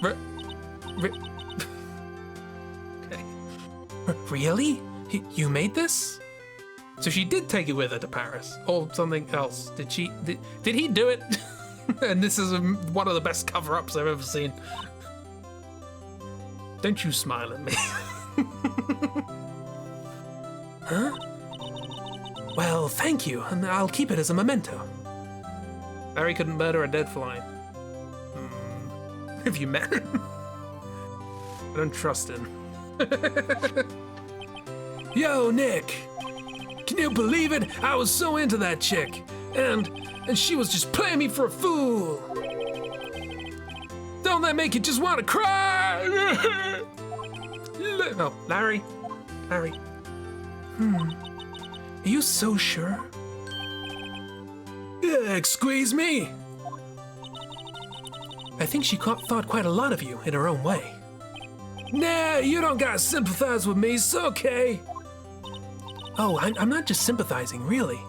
Okay. Really? You made this? So she did take it with her to Paris, or something else? Did he do it? And this is one of the best cover-ups I've ever seen. Don't you smile at me. Huh? Well, thank you, and I'll keep it as a memento. Larry couldn't murder a dead fly. Have you met him? I don't trust him. Yo, Nick. Can you believe it? I was so into that chick. And she was just playing me for a fool. Don't that make you just want to cry? Oh, Larry. Are you so sure? Yeah, squeeze me. I think she thought quite a lot of you in her own way. Nah, you don't gotta sympathize with me. It's okay. Oh, I'm not just sympathizing, really.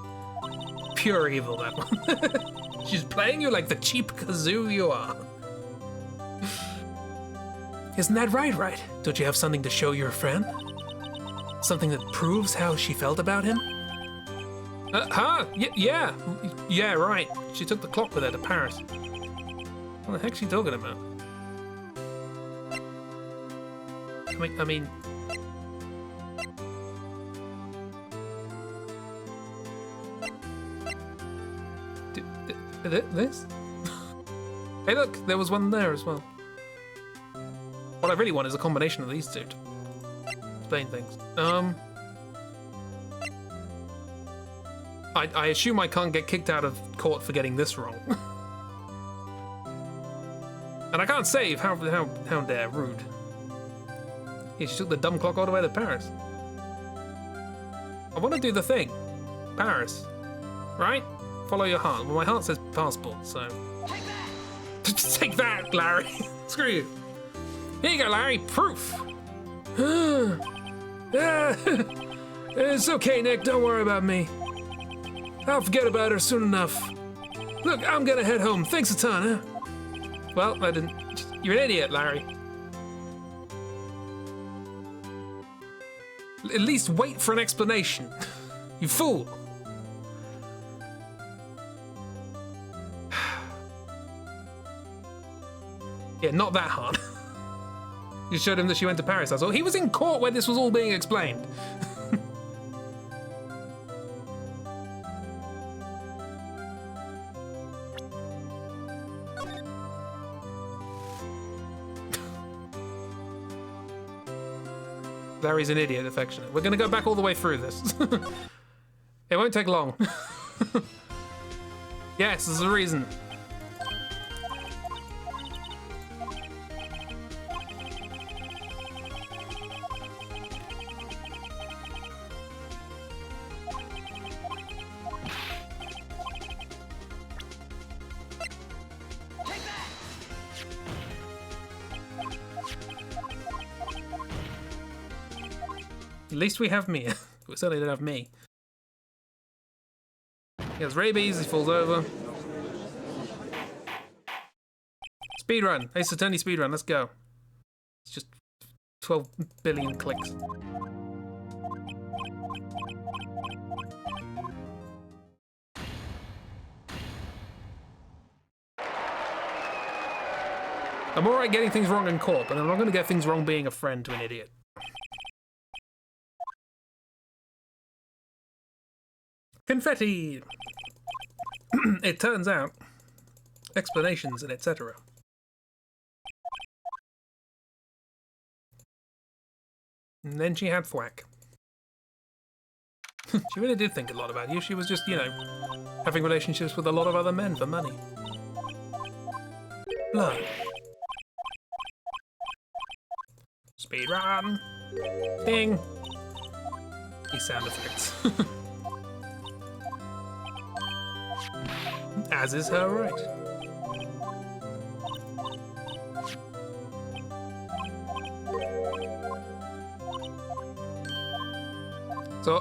Pure evil, that one. She's playing you like the cheap kazoo you are. Isn't that right? Don't you have something to show your friend? Something that proves how she felt about him? Yeah, right. She took the clock with her to Paris. What the heck's she talking about? I mean... This? Hey look, there was one there as well. What I really want is a combination of these two to explain things. I assume I can't get kicked out of court for getting this wrong. And I can't save, how dare, rude. Yeah, she took the dumb clock all the way to Paris. I want to do the thing. Paris. Right? Follow your heart. Well, my heart says passport, so... Take that! Take that, Larry! Screw you. Here you go, Larry. Proof! It's okay, Nick. Don't worry about me. I'll forget about her soon enough. Look, I'm gonna head home. Thanks a ton, huh? Well, I didn't... You're an idiot, Larry. At least wait for an explanation. You fool. Yeah, not that hard. You showed him that she went to Paris, that's all. He was in court when this was all being explained. Larry's an idiot, affectionate. We're gonna go back all the way through this. It won't take long. Yes, there's a reason. At least we have me. We certainly don't have me. He has rabies, he falls over. Speedrun. Ace Attorney speedrun, let's go. It's just 12 billion clicks. I'm alright getting things wrong in court, but I'm not going to get things wrong being a friend to an idiot. Confetti! It turns out, explanations and etc. And then she had thwack. She really did think a lot about you. She was just, you know, having relationships with a lot of other men for money. Blood. Speedrun! Ding! These sound effects. As is her right. So,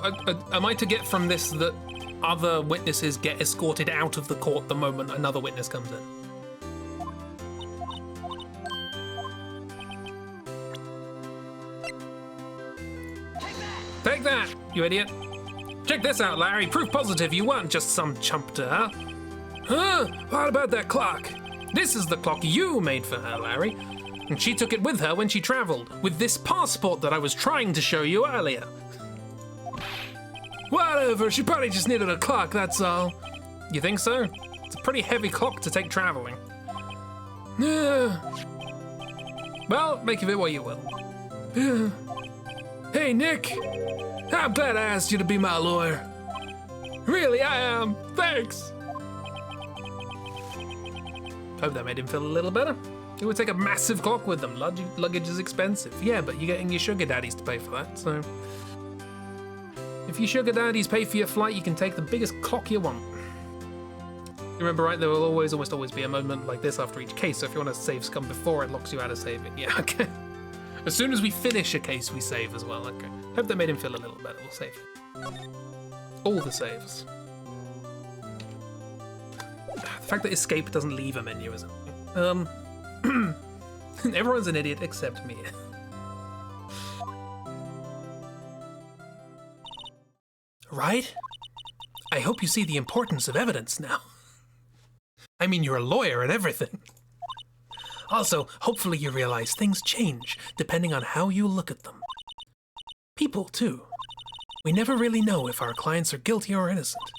am I to get from this that other witnesses get escorted out of the court the moment another witness comes in? Take that, you idiot! Check this out, Larry. Proof positive you weren't just some chump to her. Huh? What about that clock? This is the clock you made for her, Larry. And she took it with her when she traveled, with this passport that I was trying to show you earlier. Whatever, she probably just needed a clock, that's all. You think so? It's a pretty heavy clock to take traveling. Yeah. Well, make of it what you will. Yeah. Hey, Nick. I'm glad I asked you to be my lawyer. Really, I am. Thanks. Hope that made him feel a little better. It would take a massive clock with them. Luggage is expensive. Yeah, but you're getting your sugar daddies to pay for that, so... If your sugar daddies pay for your flight, you can take the biggest clock you want. You remember, right, there will almost always be a moment like this after each case, so if you want to save scum before, it locks you out of saving. Yeah, okay. As soon as we finish a case, we save as well, okay. Hope that made him feel a little better. We'll save. All the saves. The fact that escape doesn't leave a menu is... Everyone's an idiot except me. Right? I hope you see the importance of evidence now. I mean, you're a lawyer and everything. Also, hopefully you realize things change depending on how you look at them. People, too. We never really know if our clients are guilty or innocent.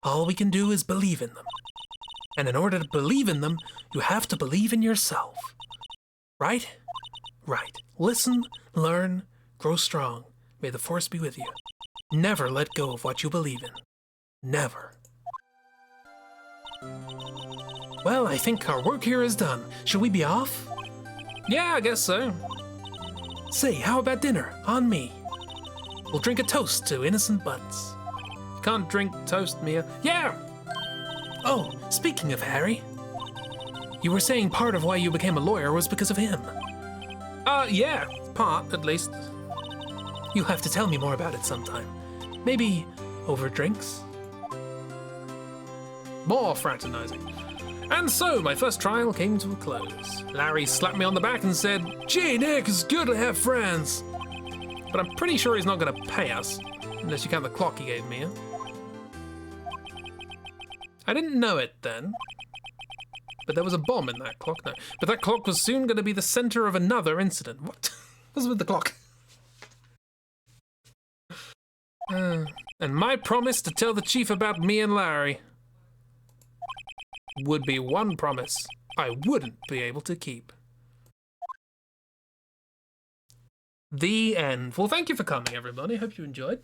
All we can do is believe in them. And in order to believe in them, you have to believe in yourself. Right? Right. Listen, learn, grow strong. May the force be with you. Never let go of what you believe in. Never. Well, I think our work here is done. Shall we be off? Yeah, I guess so. Say, how about dinner? On me. We'll drink a toast to innocent butts. You can't drink toast, Mia. Yeah! Oh, speaking of Harry, you were saying part of why you became a lawyer was because of him. Yeah, part, at least. You'll have to tell me more about it sometime. Maybe over drinks? More fraternizing. And so, my first trial came to a close. Larry slapped me on the back and said, "Gee, Nick, it's good to have friends." But I'm pretty sure he's not going to pay us, unless you count the clock he gave me. Huh? I didn't know it then, but there was a bomb in that clock. No, but that clock was soon going to be the center of another incident. What was with the clock? And my promise to tell the chief about me and Larry would be one promise I wouldn't be able to keep. The end. Well, thank you for coming, everybody. Hope you enjoyed.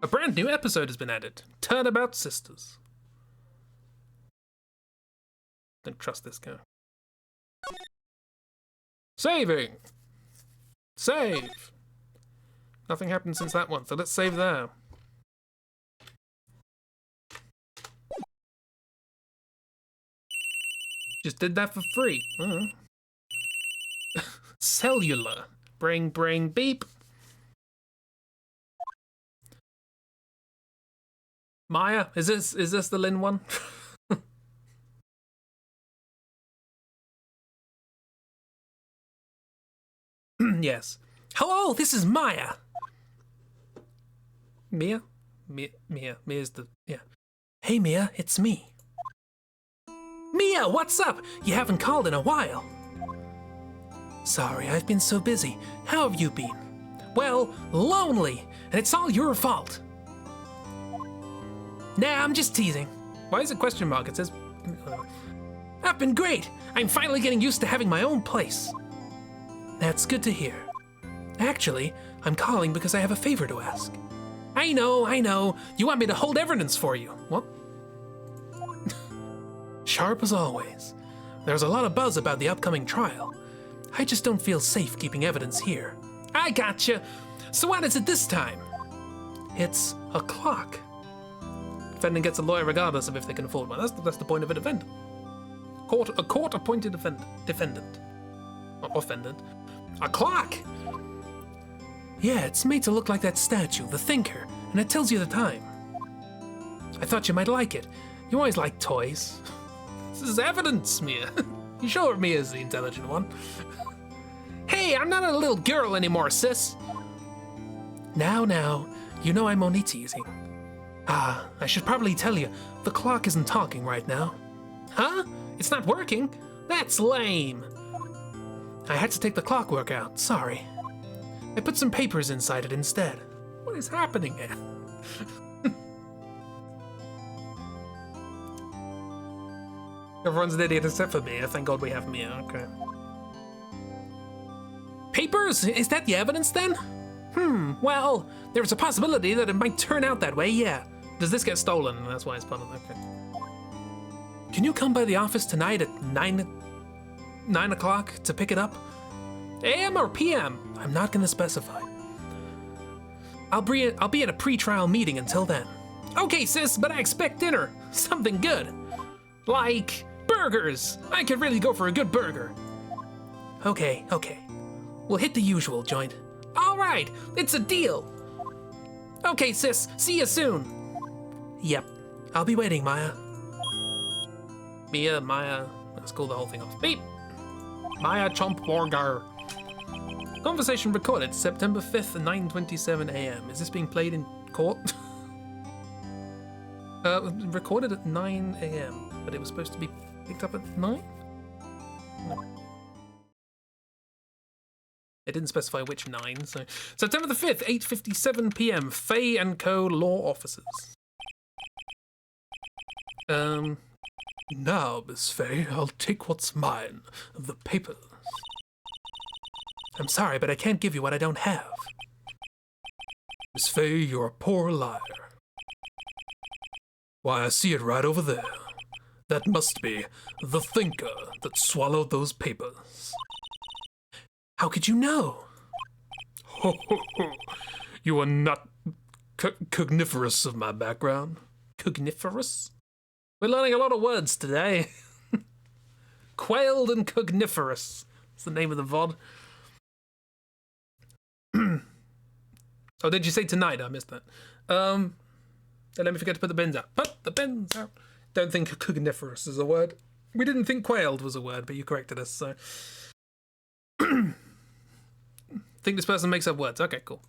A brand new episode has been added. Turnabout Sisters. Don't trust this guy. Saving. Save. Nothing happened since that one, so let's save there. Just did that for free. Cellular. Bring, beep. Maya, is this the Lynn one? Yes. Hello, this is Maya. Mia? Mia's the... yeah. Hey, Mia, it's me. Mia, what's up? You haven't called in a while. Sorry, I've been so busy. How have you been? Well, lonely, and it's all your fault. Nah, I'm just teasing. Why is it question mark? It says... I've been great. I'm finally getting used to having my own place. That's good to hear. Actually, I'm calling because I have a favor to ask. I know. You want me to hold evidence for you. What? Sharp as always. There's a lot of buzz about the upcoming trial. I just don't feel safe keeping evidence here. I gotcha. So what is it this time? It's a clock. Defendant gets a lawyer regardless of if they can afford one. That's the point of a defendant. A court-appointed defendant. Not offendant. A clock! Yeah, it's made to look like that statue, the Thinker, and it tells you the time. I thought you might like it. You always like toys. This is evidence, Mia. You sure Mia's the intelligent one? Hey, I'm not a little girl anymore, sis. Now, you know I'm only teasing. I should probably tell you, the clock isn't talking right now. Huh? It's not working? That's lame. I had to take the clockwork out, sorry. I put some papers inside it instead. What is happening here? Everyone's an idiot except for Mia. Thank God we have Mia, okay. Papers? Is that the evidence then? Well, there's a possibility that it might turn out that way, yeah. Does this get stolen? That's why it's part of it, okay. Can you come by the office tonight at 9 o'clock to pick it up? AM or PM? I'm not gonna specify. I'll be at a pre-trial meeting until then. Okay, sis, but I expect dinner. Something good. Like burgers. I could really go for a good burger. Okay. We'll hit the usual joint. All right, it's a deal. Okay, sis, see you soon. Yep, I'll be waiting, Maya. Maya, let's call the whole thing off. Beep. Maya Chomp Burger. Conversation recorded September 5th, 9:27 a.m. Is this being played in court? Recorded at 9 a.m., but it was supposed to be picked up at 9? No. It didn't specify which 9, so... September the 5th, 8:57 p.m. Faye & Co. Law Offices. Now, Miss Faye, I'll take what's mine, the papers. I'm sorry, but I can't give you what I don't have. Miss Faye, you're a poor liar. Why, I see it right over there. That must be the Thinker that swallowed those papers. How could you know? Ho, ho, ho. You are not cogniferous of my background. Cogniferous? We're learning a lot of words today. Quailed and cogniferous. That's the name of the VOD. Oh, did you say tonight? I missed that. Don't let me forget to put the bins out. Put the bins out. Don't think cogniferous is a word. We didn't think quailed was a word, but you corrected us, so... Think this person makes up words. Okay, cool.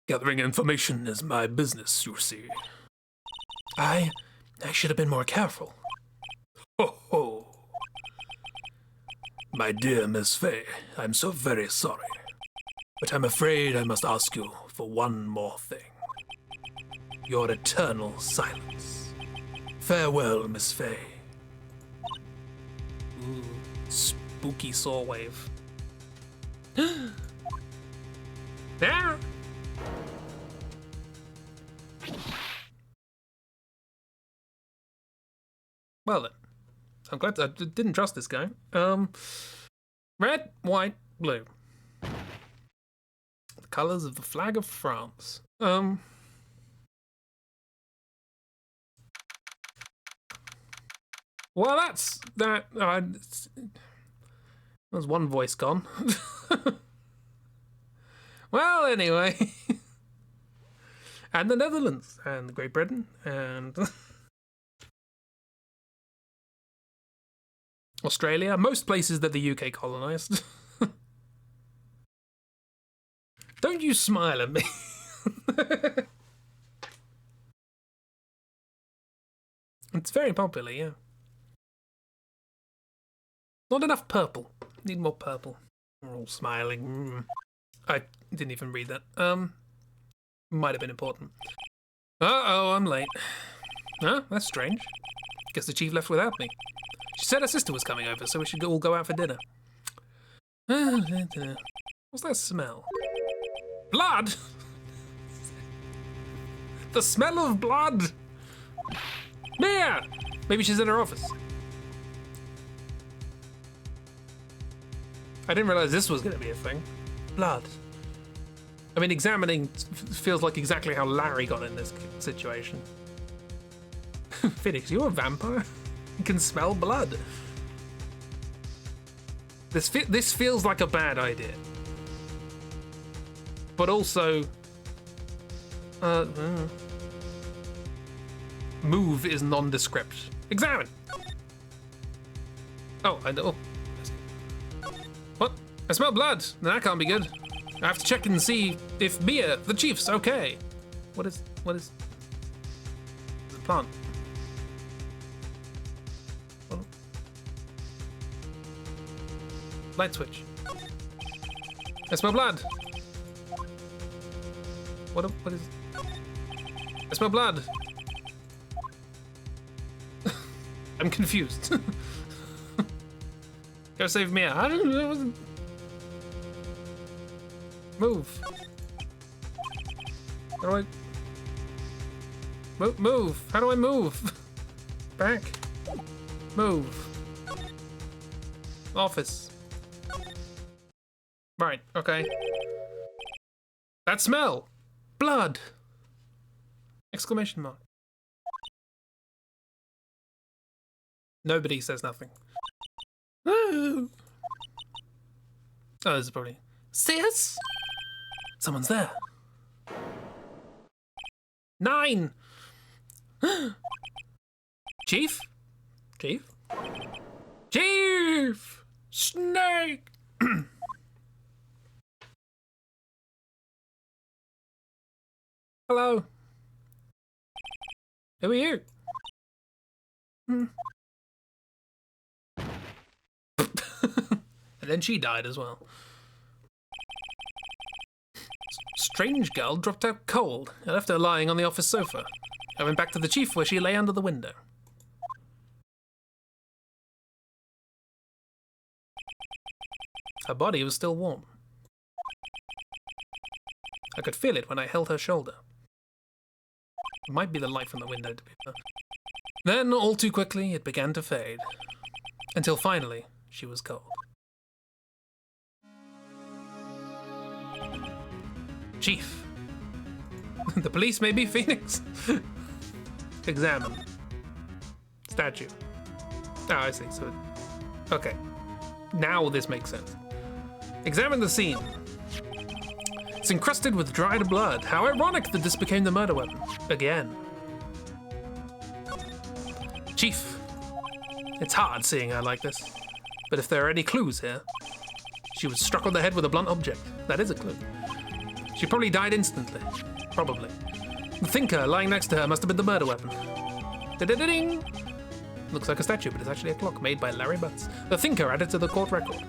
Gathering information is my business, you see. I should have been more careful. Ho ho. My dear Miss Faye, I'm so very sorry. But I'm afraid I must ask you for one more thing. Your eternal silence. Farewell, Miss Fay. Ooh, spooky saw wave. Yeah. Well then, I'm glad I didn't trust this guy. Red, white, blue. The colors of the flag of France. Well, that's that. There's one voice gone. Well, anyway, and the Netherlands and Great Britain and Australia, most places that the UK colonized. Don't you smile at me. It's very popular, yeah. Not enough purple. Need more purple. We're all smiling. I didn't even read that. Might have been important. Uh-oh, I'm late. Huh? That's strange. Guess the chief left without me. She said her sister was coming over, so we should all go out for dinner. What's that smell? Blood? The smell of blood! Mia! Maybe she's in her office. I didn't realize this was going to be a thing. Blood. I mean, examining feels like exactly how Larry got in this situation. Phoenix, you're a vampire? You can smell blood. This feels like a bad idea. But also... move is nondescript. Examine! Oh, I know. What? I smell blood. That can't be good. I have to check and see if Mia, the chief's, okay. What is the plant? What? Light switch. I smell blood. What is... I smell blood. I'm confused. Go save Mia. I don't know. Move. How do I... Move. How do I move? Back. Move. Office. Right, okay. That smell. Blood. Exclamation mark. Nobody says nothing. Oh, this is probably... Sis? Someone's there. 9! Chief? Chief? Chief! Snake! Hello. Who are you? And then she died as well. Strange girl dropped out cold. I left her lying on the office sofa. I went back to the chief where she lay under the window. Her body was still warm. I could feel it when I held her shoulder. It might be the light from the window, to be fair. Then, all too quickly, it began to fade. Until finally, she was cold. Chief. The police may be Phoenix. Examine. Statue. Oh, I see. So, okay. Now this makes sense. Examine the scene. It's encrusted with dried blood. How ironic that this became the murder weapon. Again. Chief. It's hard seeing her like this. But if there are any clues here, she was struck on the head with a blunt object. That is a clue. She probably died instantly. Probably. The thinker lying next to her must have been the murder weapon. Da-da-da-ding! Looks like a statue, but it's actually a clock made by Larry Butts. The thinker added to the court record.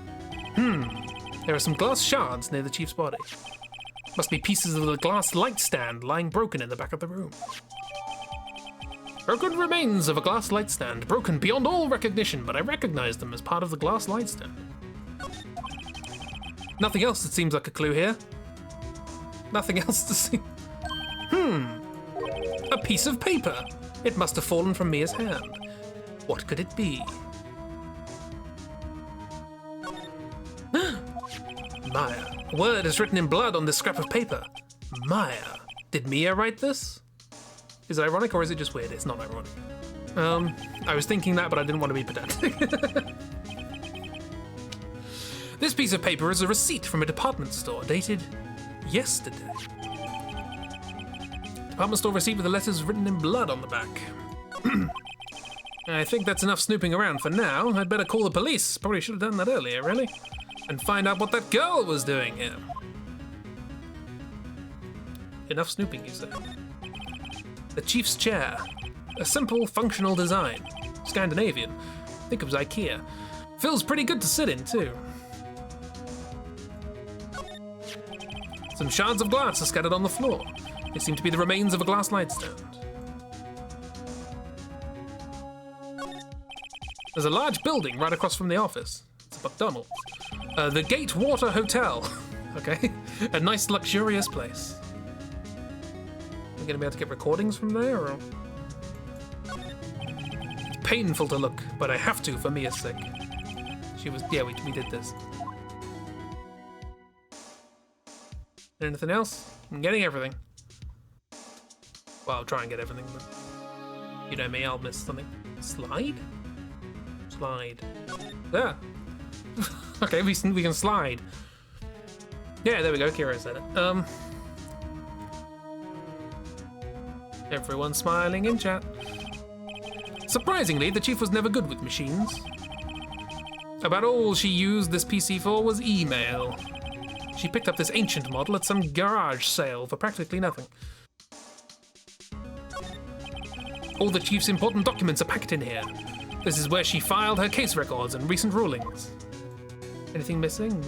There are some glass shards near the chief's body. Must be pieces of the glass light stand lying broken in the back of the room. Broken remains of a glass light stand, broken beyond all recognition, but I recognize them as part of the glass light stand. Nothing else that seems like a clue here. Nothing else to see. A piece of paper. It must have fallen from Mia's hand. What could it be? Maya. A word is written in blood on this scrap of paper. Maya. Did Mia write this? Is it ironic or is it just weird? It's not ironic. I was thinking that, but I didn't want to be pedantic. This piece of paper is a receipt from a department store dated yesterday. Department store receipt with the letters written in blood on the back. I think that's enough snooping around for now. I'd better call the police. Probably should have done that earlier, really. And find out what that girl was doing here. Enough snooping, you say? The chief's chair. A simple, functional design. Scandinavian. I think it was IKEA. Feels pretty good to sit in, too. Some shards of glass are scattered on the floor. They seem to be the remains of a glass light stand. There's a large building right across from the office. It's a McDonald's. The Gatewater Hotel. Okay. A nice, luxurious place. Am I gonna be able to get recordings from there, or? It's painful to look, but I have to for Mia's sake. She was, yeah, we did this. Anything else? I'm getting everything. Well, I'll try and get everything, but you know me, I'll miss something. Slide? Slide. There. Okay, we can slide. Yeah, there we go. Kira said it. Everyone smiling in chat. Surprisingly, the chief was never good with machines. About all she used this PC for was email. She picked up this ancient model at some garage sale for practically nothing. All the chief's important documents are packed in here. This is where she filed her case records and recent rulings. Anything missing?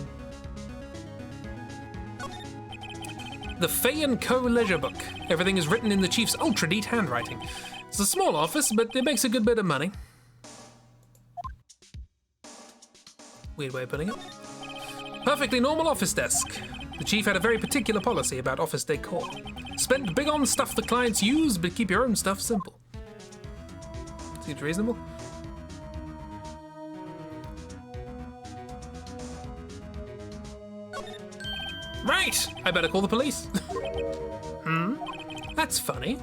The Fay & Co. Leisure Book. Everything is written in the chief's ultra-neat handwriting. It's a small office, but it makes a good bit of money. Weird way of putting it. Perfectly normal office desk. The chief had a very particular policy about office decor. Spend big on stuff the clients use, but keep your own stuff simple. Seems reasonable. Right! I better call the police. That's funny.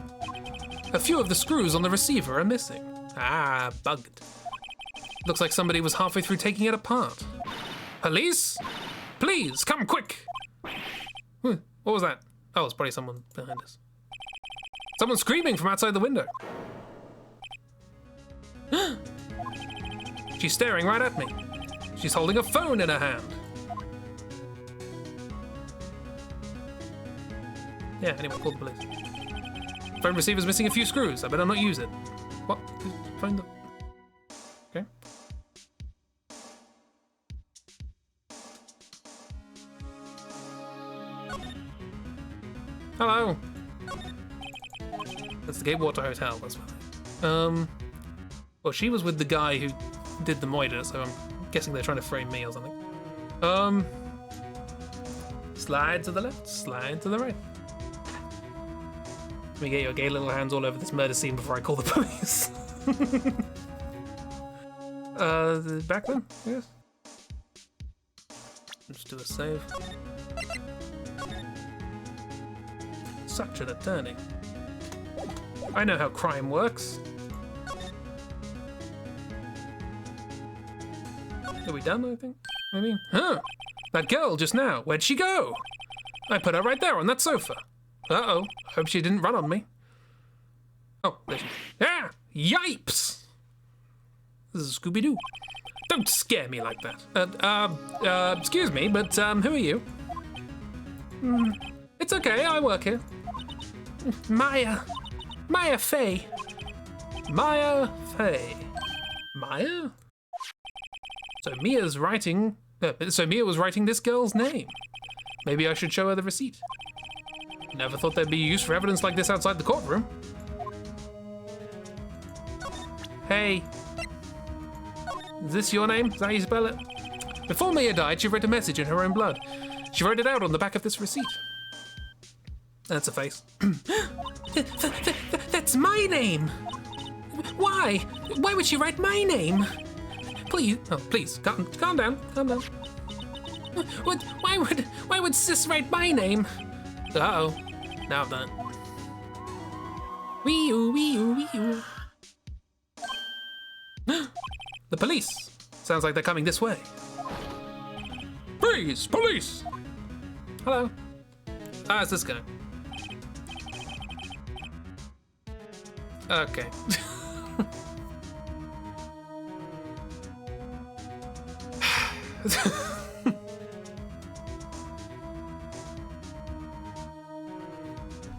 A few of the screws on the receiver are missing. Ah, bugged. Looks like somebody was halfway through taking it apart. Police? Please, come quick! What was that? Oh, it's probably someone behind us. Someone's screaming from outside the window. She's staring right at me. She's holding a phone in her hand. Yeah, anyway, call the police. Phone receiver's missing a few screws. I better not use it. What? Phone the... Okay. Hello. That's the Gatewater Hotel, that's what. Well, she was with the guy who did the moiter, so I'm guessing they're trying to frame me or something. Slide to the left, slide to the right. Let me get your gay little hands all over this murder scene before I call the police. Back then, yes. Let's do a save. Such an attorney. I know how crime works. Are we done, I think? Maybe? Huh! That girl just now, where'd she go? I put her right there on that sofa. Uh-oh, hope she didn't run on me. Oh, there she is. Ah! Yipes! This is Scooby-Doo. Don't scare me like that. Excuse me, but, who are you? It's okay, I work here. Maya Fay. Maya Fay. Maya? So Mia was writing this girl's name. Maybe I should show her the receipt. Never thought there'd be use for evidence like this outside the courtroom. Hey. Is this your name? Is that how you spell it? Before Mia died, she wrote a message in her own blood. She wrote it out on the back of this receipt. That's a face. That's my name! Why? Why would she write my name? Please, oh, please, calm down, calm down. Why would Sis write my name? Uh-oh, now I've done it. Wee-oo, wee-oo, wee-oo. The police. Sounds like they're coming this way. Freeze! Police! Hello. Ah, it's this guy. Okay.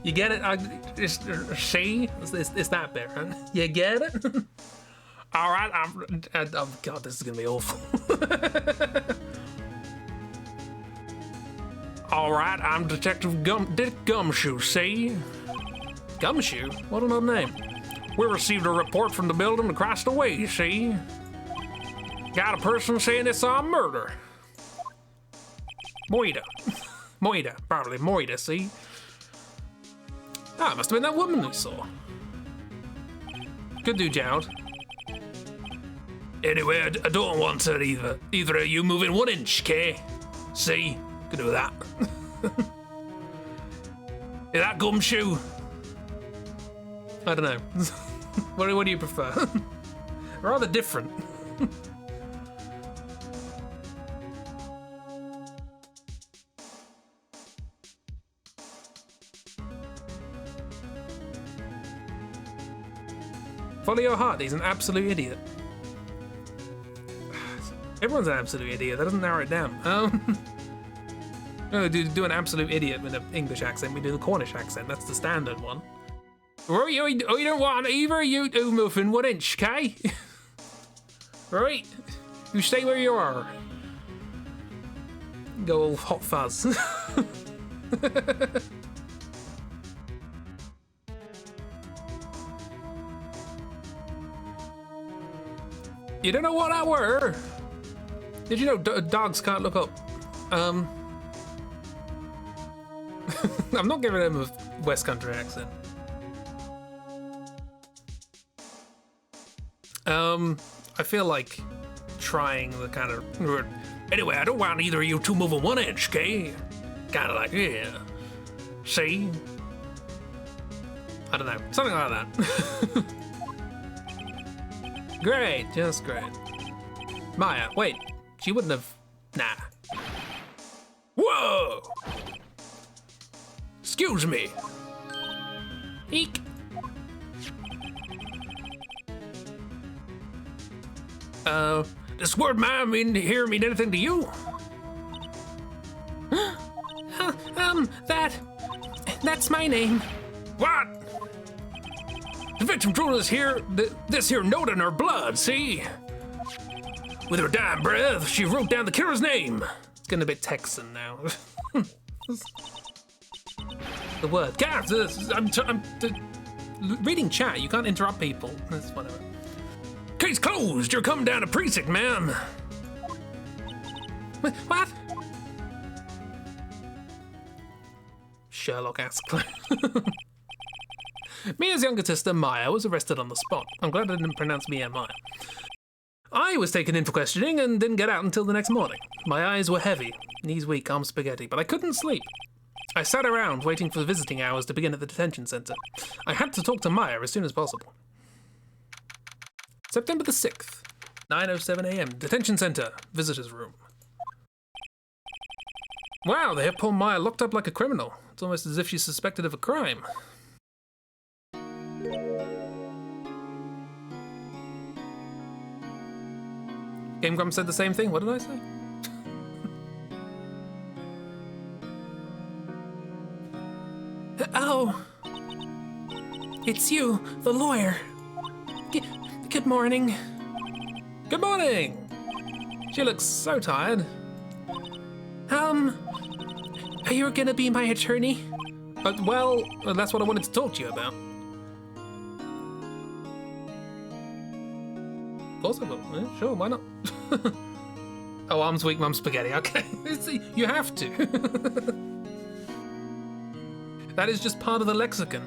You get it? See? It's that bit, right? You get it? All right, God, this is gonna be awful. All right, I'm Detective Dick Gumshoe, see? Gumshoe? What an odd name. We received a report from the building across the way, see? Got a person saying they saw a murder. Moida. Moida, probably Moida, see? Ah, it must have been that woman we saw. Could do, Jowd. Anyway, I don't want her either. Either of you moving 1 inch, Kay? See? Could do that. Is that Gumshoe? I don't know. What do you prefer? Rather different. Follow your heart, he's an absolute idiot. Everyone's an absolute idiot, that doesn't narrow it down. No, do an absolute idiot with an English accent, we do the Cornish accent, that's the standard one. Right, you don't want either you two moving 1 inch, okay? Right? You stay where you are. Go all hot fuzz. You don't know what I were? Did you know dogs can't look up? I'm not giving him a West Country accent. I feel like trying the kind of... Anyway, I don't want either of you two moving 1 inch, okay? Kind of like, yeah. See? I don't know. Something like that. Great, just great. Maya, wait. She wouldn't have... Nah. Whoa! Excuse me. Eek. Does word Maya mean anything to you? That's my name. What? The victim told us here this here note in her blood, see? With her dying breath, she wrote down the killer's name. It's getting a bit Texan now. The word. Guys, I'm reading chat. You can't interrupt people. That's whatever. Case closed. You're coming down to precinct, ma'am. What? Sherlock asks. Mia's younger sister, Maya, was arrested on the spot. I'm glad I didn't pronounce Mia Maya. I was taken in for questioning and didn't get out until the next morning. My eyes were heavy, knees weak, arms spaghetti, but I couldn't sleep. I sat around waiting for visiting hours to begin at the detention centre. I had to talk to Maya as soon as possible. September the 6th, 9:07 a.m. Detention centre, visitors room. Wow, they have poor Maya locked up like a criminal. It's almost as if she's suspected of a crime. Game Grumps said the same thing. What did I say? Oh, it's you, the lawyer. Good morning. Good morning. She looks so tired. Are you gonna be my attorney? Well, that's what I wanted to talk to you about. Of course I will. Yeah, sure, why not? Oh, arms weak, mum spaghetti. Okay, you have to. That is just part of the lexicon.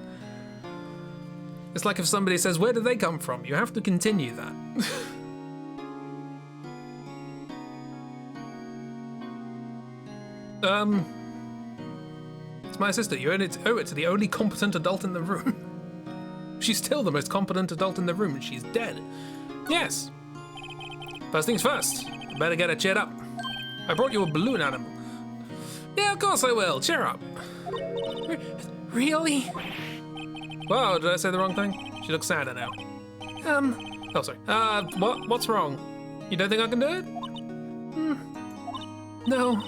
It's like if somebody says, where did they come from? You have to continue that. It's my sister. You owe it to the only competent adult in the room. She's still the most competent adult in the room, and she's dead. Yes. First things first. I better get her cheered up. I brought you a balloon animal. Yeah, of course I will. Cheer up. Really? Whoa, did I say the wrong thing? She looks sadder now. Oh, sorry. What's wrong? You don't think I can do it? No.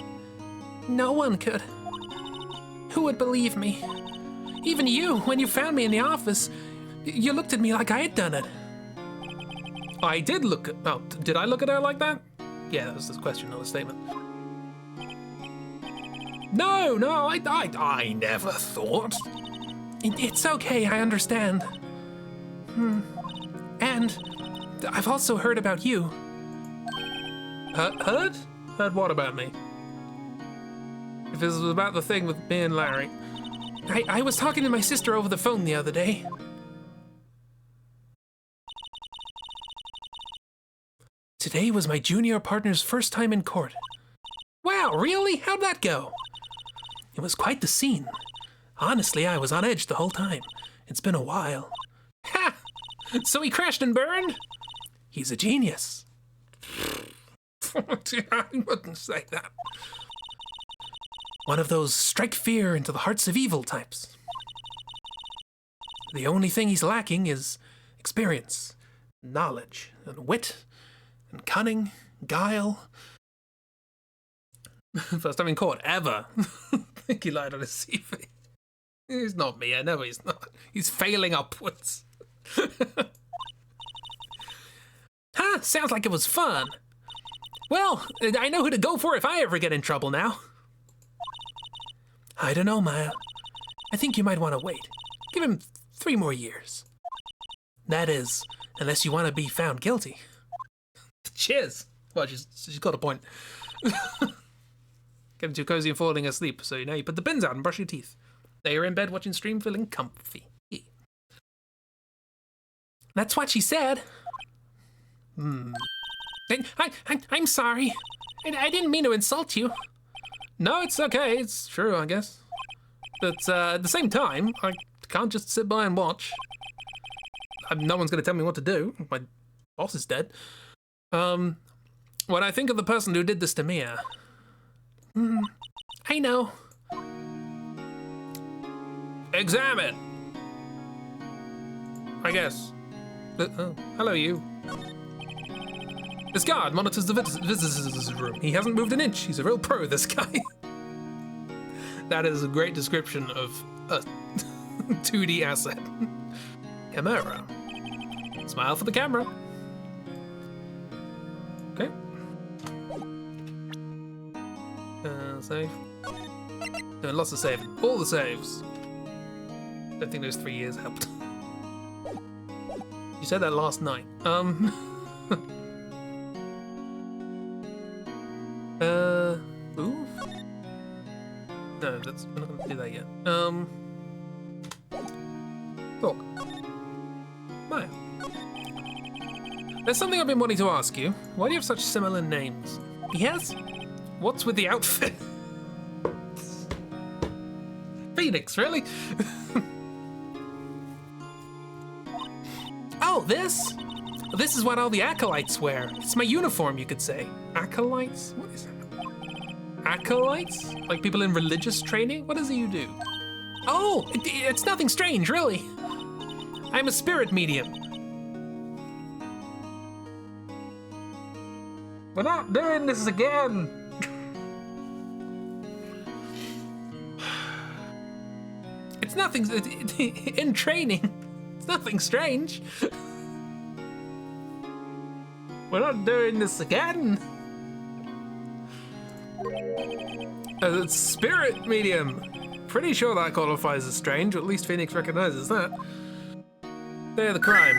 No one could. Who would believe me? Even you, when you found me in the office, you looked at me like I had done it. I did look at... Oh, did I look at her like that? Yeah, that was the question, not a statement. No, I never thought. It's okay, I understand. And I've also heard about you. Heard? Heard what about me? If this was about the thing with me and Larry. I was talking to my sister over the phone the other day. Today was my junior partner's first time in court. Wow, really? How'd that go? It was quite the scene. Honestly, I was on edge the whole time. It's been a while. Ha! So he crashed and burned? He's a genius. I wouldn't say that. One of those strike fear into the hearts of evil types. The only thing he's lacking is experience, knowledge, and wit, and cunning, guile. First time in court, ever. I think he lied on his CV. He's not me, I know he's not. He's failing upwards. Huh, sounds like it was fun. Well, I know who to go for if I ever get in trouble now. I don't know, Maya. I think you might want to wait. Give him 3 more years. That is, unless you want to be found guilty. Cheers. Well, she's got a point. Getting too cozy and falling asleep, so now you put the bins out and brush your teeth. Now you're in bed watching stream feeling comfy. That's what she said. I'm sorry. I didn't mean to insult you. No, it's okay. It's true, I guess. But at the same time, I can't just sit by and watch. No one's going to tell me what to do. My boss is dead. When I think of the person who did this to Mia... I know. Examine! I guess. Hello, you. This guard monitors the visitor's room. He hasn't moved an inch. He's a real pro, this guy. That is a great description of a 2D asset. Camera. Smile for the camera. Okay. Save. Doing lots of saving. All the saves. Don't think those 3 years helped. You said that last night. Ooh? No, we're not gonna do that yet. Talk. Maya. There's something I've been wanting to ask you. Why do you have such similar names? Yes? What's with the outfit? Phoenix, really? Oh, this? This is what all the acolytes wear. It's my uniform, you could say. Acolytes? What is that? Acolytes? Like people in religious training? What is it you do? Oh, it's nothing strange, really. I'm a spirit medium. We're not doing this again. It's nothing, in training, it's nothing strange. We're not doing this again. Spirit medium. Pretty sure that qualifies as strange, or at least Phoenix recognizes that. They're the crime.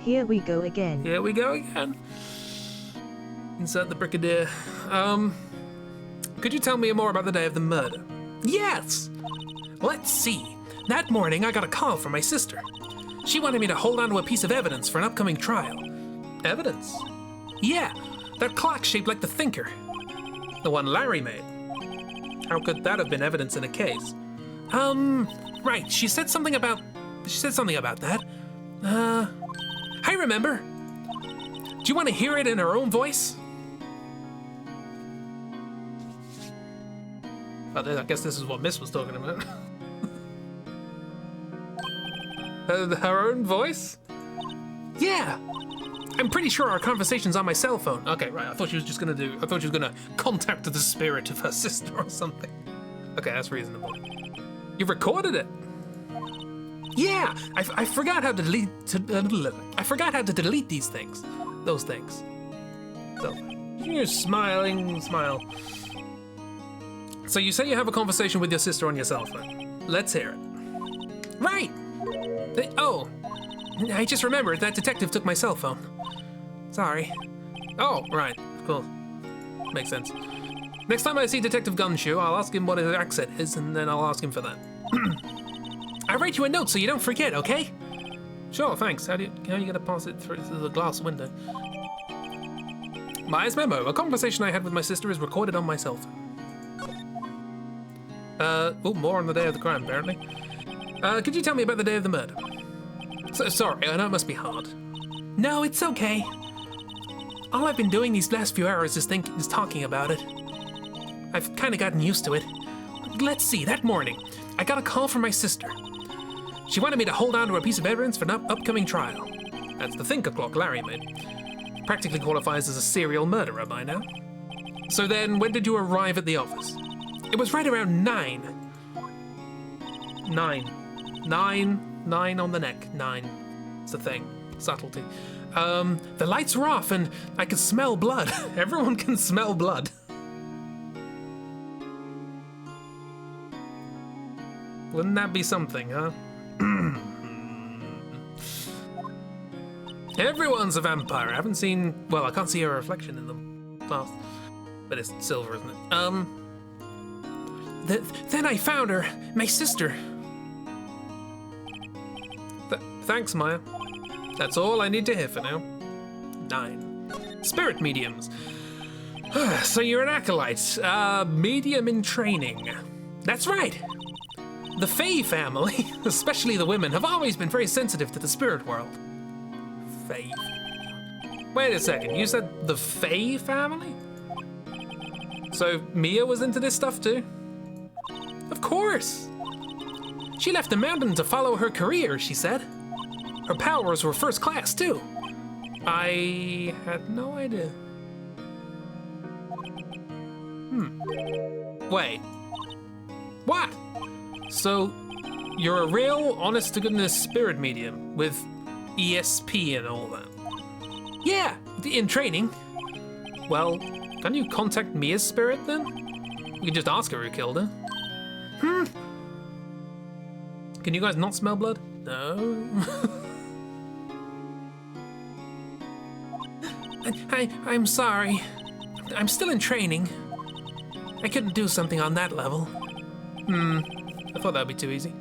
Here we go again. Here we go again. Insert the brigadier. Could you tell me more about the day of the murder? Yes! Let's see. That morning, I got a call from my sister. She wanted me to hold on to a piece of evidence for an upcoming trial. Evidence? Yeah, that clock shaped like the Thinker. The one Larry made. How could that have been evidence in a case? Right, she said something about that. I remember. Do you want to hear it in her own voice? I guess this is what Miss was talking about. Her own voice? Yeah. I'm pretty sure our conversation's on my cell phone. Okay, right. I thought she was gonna contact the spirit of her sister or something. Okay, that's reasonable. You recorded it? Yeah. I forgot how to delete. I forgot how to delete these things. Those things. So, you're smiling smile. So you say you have a conversation with your sister on your cell phone. Let's hear it. Right. Oh, I just remembered that detective took my cell phone. Sorry. Oh, right. Cool. Makes sense. Next time I see Detective Gunshoe, I'll ask him what his accent is, and then I'll ask him for that. I'll write you a note so you don't forget, okay? Sure, thanks. How are you gonna pass it through the glass window? Myers memo. A conversation I had with my sister is recorded on my cell phone. More on the day of the crime, apparently. Could you tell me about the day of the murder? Sorry, I know it must be hard. No, it's okay. All I've been doing these last few hours is talking about it. I've kind of gotten used to it. Let's see, that morning, I got a call from my sister. She wanted me to hold on to a piece of evidence for an upcoming trial. That's the Thinker clock Larry made. Practically qualifies as a serial murderer by now. So then, when did you arrive at the office? It was right around 9. 9 on the neck. 9. It's the thing. Subtlety. The lights were off and I could smell blood. Everyone can smell blood. Wouldn't that be something, huh? Everyone's a vampire. I haven't seen... Well, I can't see a reflection in the glass. But it's silver, isn't it? Then I found her. My sister. Thanks, Maya. That's all I need to hear for now. 9. Spirit mediums. So you're an acolyte. Medium in training. That's right. The Fae family, especially the women, have always been very sensitive to the spirit world. Fae. Wait a second, you said the Fae family? So Mia was into this stuff too? Of course. She left the mountain to follow her career, she said. Her powers were first class too. I had no idea. Wait. What? So, you're a real, honest-to-goodness spirit medium with ESP and all that? Yeah, in training. Well, can you contact Mia's spirit then? You can just ask her who killed her. Can you guys not smell blood? No. I'm sorry. I'm still in training. I couldn't do something on that level. I thought that'd be too easy.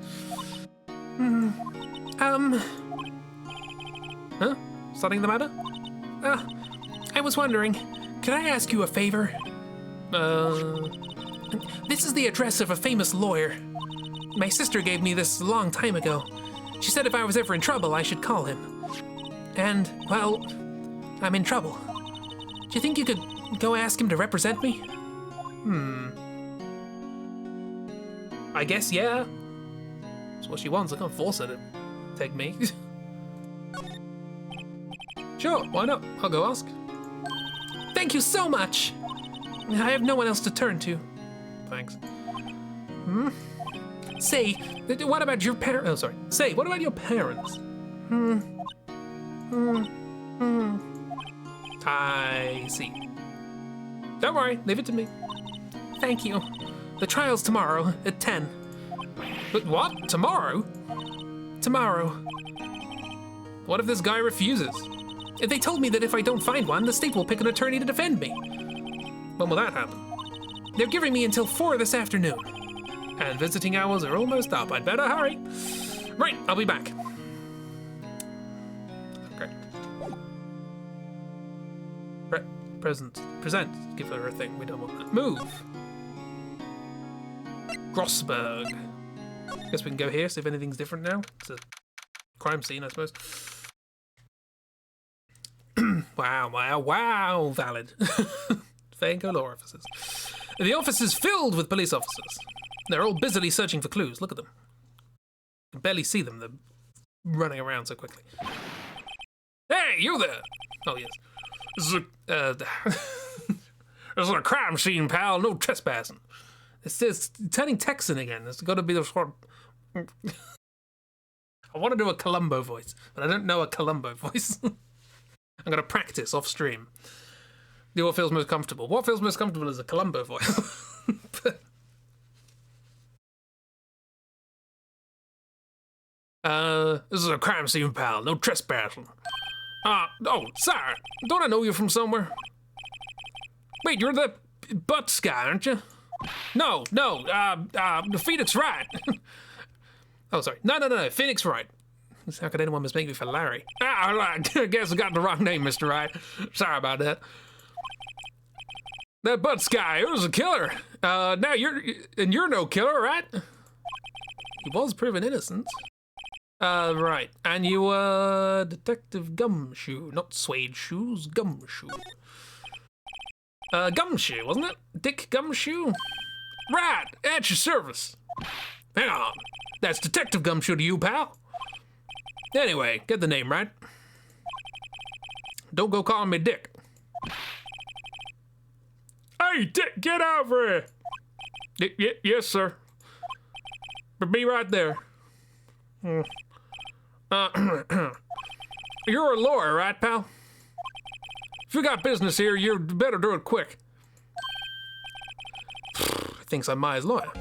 Huh? Something the matter? I was wondering, could I ask you a favor? This is the address of a famous lawyer. My sister gave me this a long time ago. She said if I was ever in trouble, I should call him. And, well, I'm in trouble. Do you think you could go ask him to represent me? I guess, yeah. That's what she wants. I can't force her to take me. Sure, why not? I'll go ask. Thank you so much. I have no one else to turn to. Thanks. Say, what about your parents? Oh, sorry. Say, what about your parents? I see. Don't worry, leave it to me. Thank you. The trial's tomorrow at 10. But what? Tomorrow? Tomorrow. What if this guy refuses? If they told me that if I don't find one, the state will pick an attorney to defend me. When will that happen? They're giving me until 4 this afternoon. And visiting hours are almost up. I'd better hurry. Right, I'll be back. Okay. Present. Give her a thing. We don't want that. Move. Grossberg. Guess we can go here, see if anything's different now. It's a crime scene, I suppose. Wow. Valid. Vanco law officers. The office is filled with police officers. They're all busily searching for clues. Look at them. You can barely see them. They're running around so quickly. Hey, you there! Oh, yes. This is a crime scene, pal. No trespassing. It's turning Texan again. It's got to be the sort of... I want to do a Columbo voice, but I don't know a Columbo voice. I'm going to practice off stream. Do what feels most comfortable. What feels most comfortable is a Columbo voice. This is a crime scene, pal. No trespassing. Oh, sorry. Don't I know you from somewhere? Wait, you're the Butts guy, aren't you? No, the Phoenix Wright. Oh, sorry. No, Phoenix Wright. How could anyone mistake me for Larry? I guess I got the wrong name, Mr. Wright. Sorry about that. That Butts guy, it was a killer. Now you're no killer, right? He was proven innocent. Right. And you were Detective Gumshoe, not suede shoes, Gumshoe. Gumshoe, wasn't it? Dick Gumshoe? Right, at your service. Hang on. That's Detective Gumshoe to you, pal. Anyway, get the name right. Don't go calling me Dick. Hey, Dick, get over here. Yes, sir. But be right there. You're a lawyer, right, pal? If you got business here, you better do it quick. Thinks I'm Maya's lawyer.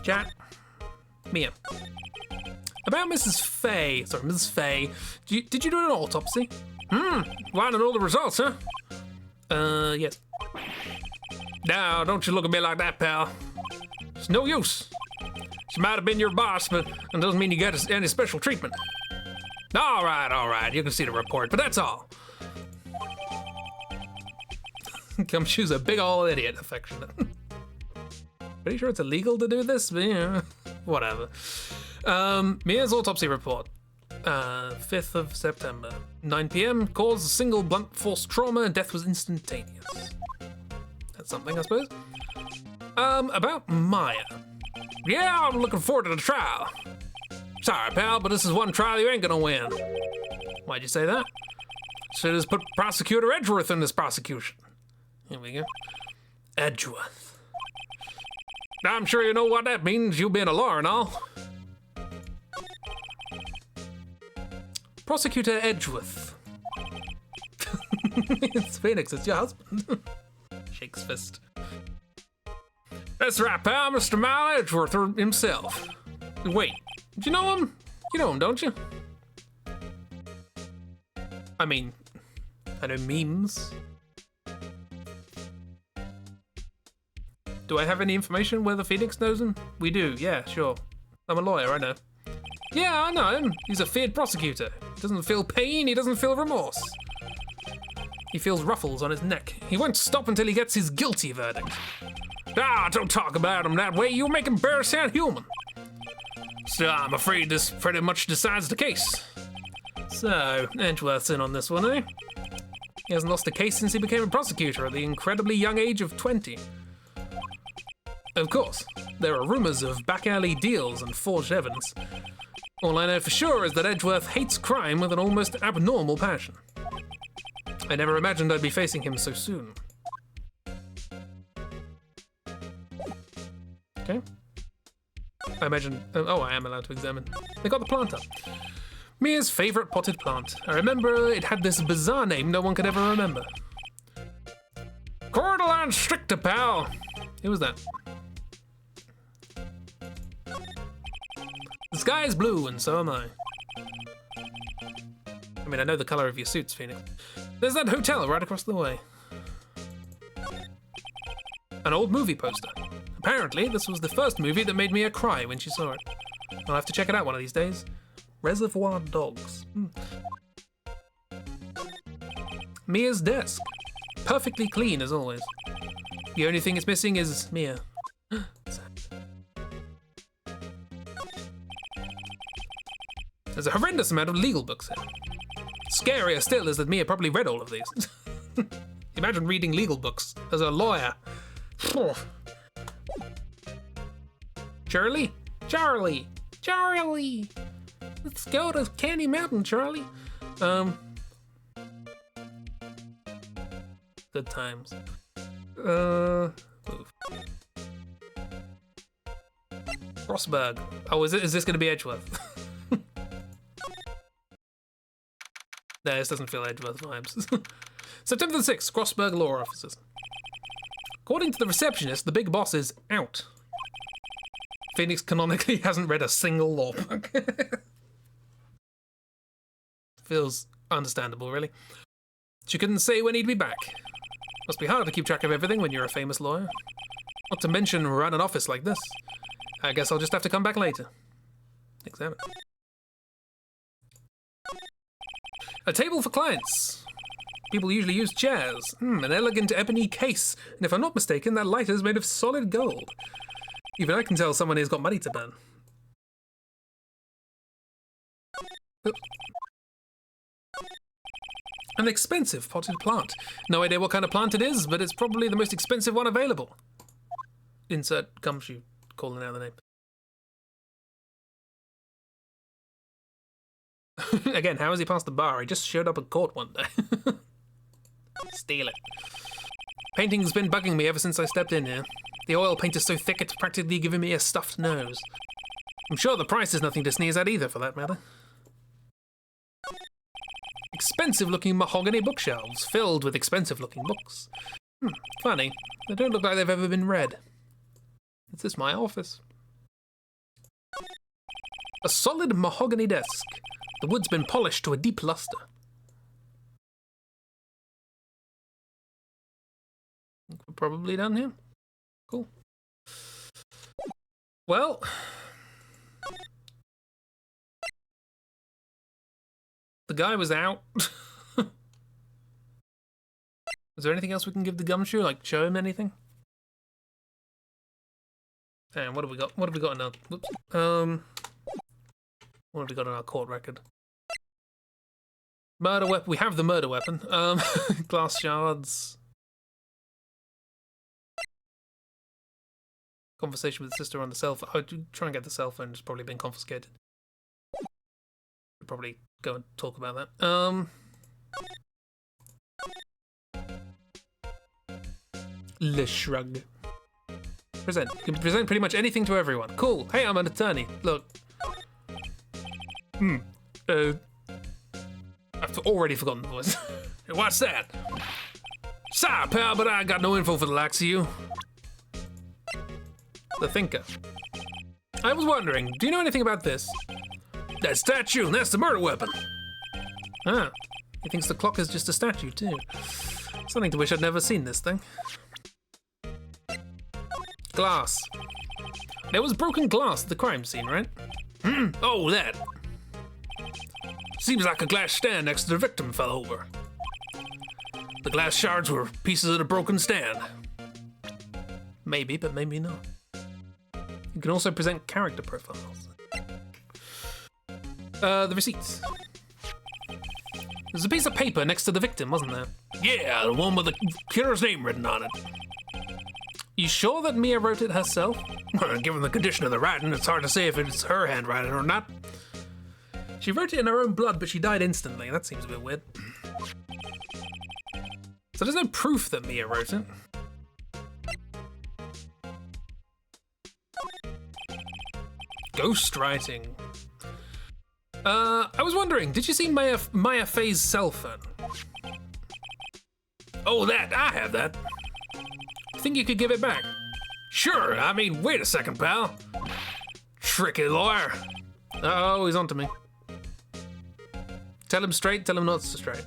Chat. Mia. About Mrs. Fay. Did you do an autopsy? Want to know the results, huh? Yes. Now, don't you look at me like that, pal. It's no use. She might have been your boss, but it doesn't mean you get any special treatment. All right. You can see the report, but that's all. Gumshoe's a big ol' idiot, affectionate. Pretty sure it's illegal to do this, but yeah, whatever. Mia's autopsy report. 5th of September. 9 p.m. Caused a single blunt force trauma and death was instantaneous. That's something, I suppose. About Maya. Yeah, I'm looking forward to the trial. Sorry, pal, but this is one trial you ain't gonna win. Why'd you say that? Should have put Prosecutor Edgeworth in this prosecution. Here we go. Edgeworth. I'm sure you know what that means, you being a lawyer and all. Prosecutor Edgeworth. It's Phoenix, it's your husband. Shakes fist. That's right, pal, Mr. Mile Edgeworth himself. Wait, do you know him? You know him, don't you? I mean, I know memes. Do I have any information whether Phoenix knows him? We do, yeah, sure. I'm a lawyer, I know. Yeah, I know him. He's a feared prosecutor. He doesn't feel pain, he doesn't feel remorse. He feels ruffles on his neck. He won't stop until he gets his guilty verdict. Don't talk about him that way. You'll make him better sound human. So I'm afraid this pretty much decides the case. So, Edgeworth's in on this one, eh? He hasn't lost a case since he became a prosecutor at the incredibly young age of 20. Of course, there are rumors of back-alley deals and forged evidence. All I know for sure is that Edgeworth hates crime with an almost abnormal passion. I never imagined I'd be facing him so soon. Okay. I imagine... Oh, I am allowed to examine. They got the plant up. Mia's favorite potted plant. I remember it had this bizarre name no one could ever remember. Cordyline stricta, pal! Who was that? The sky is blue, and so am I. I mean, I know the color of your suits, Phoenix. There's that hotel right across the way. An old movie poster. Apparently, this was the first movie that made Mia cry when she saw it. I'll have to check it out one of these days. Reservoir Dogs. Mia's desk. Perfectly clean as always. The only thing it's missing is Mia. There's a horrendous amount of legal books here. Scarier still is that Mia probably read all of these. Imagine reading legal books as a lawyer. Charlie? Charlie! Charlie! Let's go to Candy Mountain, Charlie. Good times. Move. Frostburg. Oh, is this going to be Edgeworth? No, this doesn't feel Edgeworth vibes. September the 6th, Frostburg Law Offices. According to the receptionist, the big boss is out. Phoenix canonically hasn't read a single law book. Feels understandable, really. She couldn't say when he'd be back. Must be hard to keep track of everything when you're a famous lawyer. Not to mention run an office like this. I guess I'll just have to come back later. Examine. A table for clients. People usually use chairs. An elegant ebony case. And if I'm not mistaken, that lighter is made of solid gold. Even I can tell someone here's got money to burn. Oops. An expensive potted plant. No idea what kind of plant it is, but it's probably the most expensive one available. Insert gumshoe calling out the name. Again, how has he passed the bar? He just showed up at court one day. Steal it. Painting's been bugging me ever since I stepped in here. The oil paint is so thick it's practically giving me a stuffed nose. I'm sure the price is nothing to sneeze at either, for that matter. Expensive-looking mahogany bookshelves filled with expensive-looking books. Funny. They don't look like they've ever been read. Is this my office? A solid mahogany desk. The wood's been polished to a deep luster. We're probably done here. Cool. Well, the guy was out. Is there anything else we can give the gumshoe? Like, show him anything? And what have we got? What have we got in our... Whoops. What have we got in our court record? Murder weapon. We have the murder weapon. Glass shards. Conversation with the sister on the cell phone. Oh, try and get the cell phone. It's probably been confiscated. We'll probably go and talk about that. Le shrug. Present. You can present pretty much anything to everyone. Cool. Hey, I'm an attorney. Look. I've already forgotten the voice. What's that? Sorry, pal, but I got no info for the likes of you. The Thinker. I was wondering, do you know anything about this? That statue, that's the murder weapon. Ah, he thinks the clock is just a statue, too. Something to wish I'd never seen this thing. Glass. There was broken glass at the crime scene, right? Oh, that. Seems like a glass stand next to the victim fell over. The glass shards were pieces of the broken stand. Maybe, but maybe not. You can also present character profiles. The receipts. There's a piece of paper next to the victim, wasn't there? Yeah, the one with the killer's name written on it. You sure that Mia wrote it herself? Given the condition of the writing, it's hard to say if it's her handwriting or not. She wrote it in her own blood, but she died instantly. That seems a bit weird. So there's no proof that Mia wrote it. Ghostwriting. I was wondering, did you see Maya Faye's cell phone? Oh, that. I have that. Think you could give it back? Sure, I mean, wait a second, pal. Tricky lawyer. Oh, he's onto me. Tell him straight, tell him not so straight.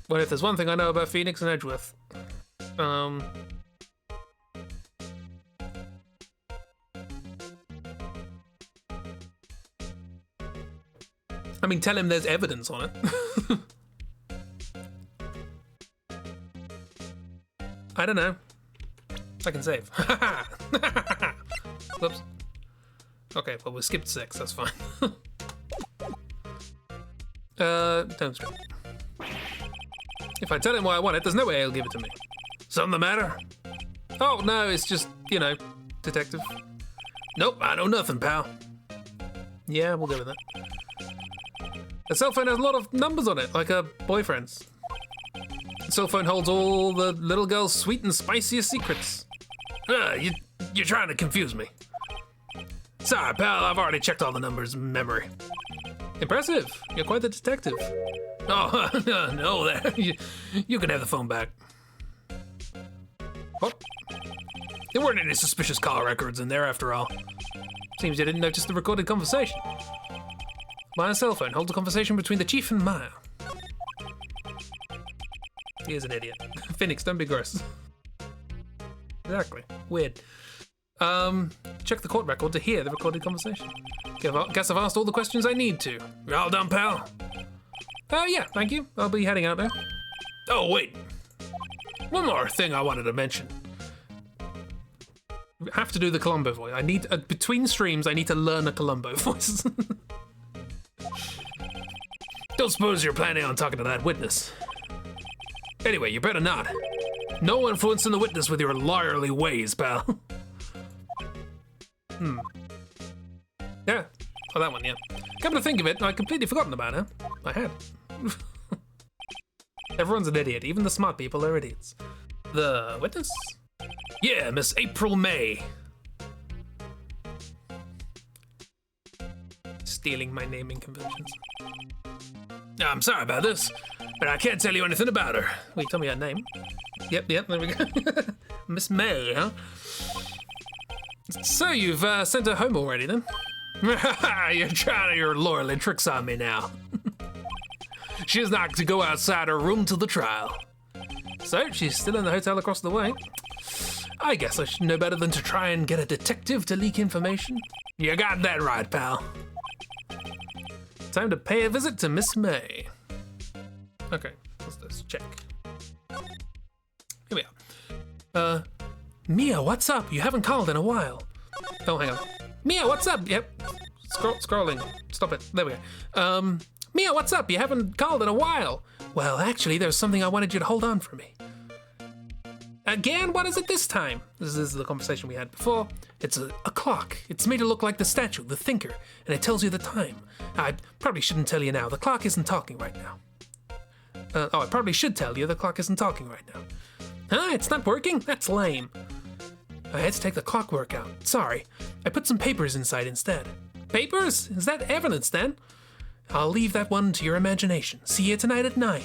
Well, if there's one thing I know about Phoenix and Edgeworth, I mean, tell him there's evidence on it. I don't know. I can save. Whoops. Okay, well, we skipped 6, that's fine. Don't strip. If I tell him why I want it, there's no way he'll give it to me. Something the matter? Oh, no, it's just, you know, detective. Nope, I know nothing, pal. Yeah, we'll go with that. A cell phone has a lot of numbers on it, like a boyfriend's. The cell phone holds all the little girl's sweet and spiciest secrets. You're trying to confuse me. Sorry, pal, I've already checked all the numbers in memory. Impressive. You're quite the detective. Oh, no, you can have the phone back. What? There weren't any suspicious call records in there after all. Seems you didn't notice the recorded conversation. My cell phone holds a conversation between the chief and Maya. He is an idiot. Phoenix, don't be gross. Exactly. Weird. Check the court record to hear the recorded conversation. Guess I've asked all the questions I need to. You're all done, pal? Yeah, thank you. I'll be heading out now. Oh, wait. One more thing I wanted to mention. I have to do the Columbo voice. I need, between streams, I need to learn a Columbo voice. Don't suppose you're planning on talking to that witness. Anyway, you better not. No influencing the witness with your lawyerly ways, pal. Yeah. Oh, that one, yeah. Come to think of it, I'd completely forgotten about her. I had. Everyone's an idiot. Even the smart people are idiots. The witness? Yeah, Miss April May. Stealing my naming conventions. I'm sorry about this, but I can't tell you anything about her. Wait, tell me her name. Yep, there we go. Miss May, huh? So you've sent her home already, then? You're trying your lawyerly tricks on me now. She's not to go outside her room till the trial. So she's still in the hotel across the way. I guess I should know better than to try and get a detective to leak information. You got that right, pal. Time to pay a visit to Miss May. Okay, let's check. Here we are. Mia, what's up? You haven't called in a while. Oh, hang on. Mia, what's up? Yep. Scrolling. Stop it. There we go. Mia, what's up? You haven't called in a while. Well, actually, there's something I wanted you to hold on for me. Again? What is it this time? This is the conversation we had before. It's a clock. It's made to look like the statue, the thinker, and it tells you the time. I probably shouldn't tell you now. The clock isn't talking right now. I probably should tell you the clock isn't talking right now. Huh? It's not working? That's lame. I had to take the clockwork out. Sorry. I put some papers inside instead. Papers? Is that evidence then? I'll leave that one to your imagination. See you tonight at 9.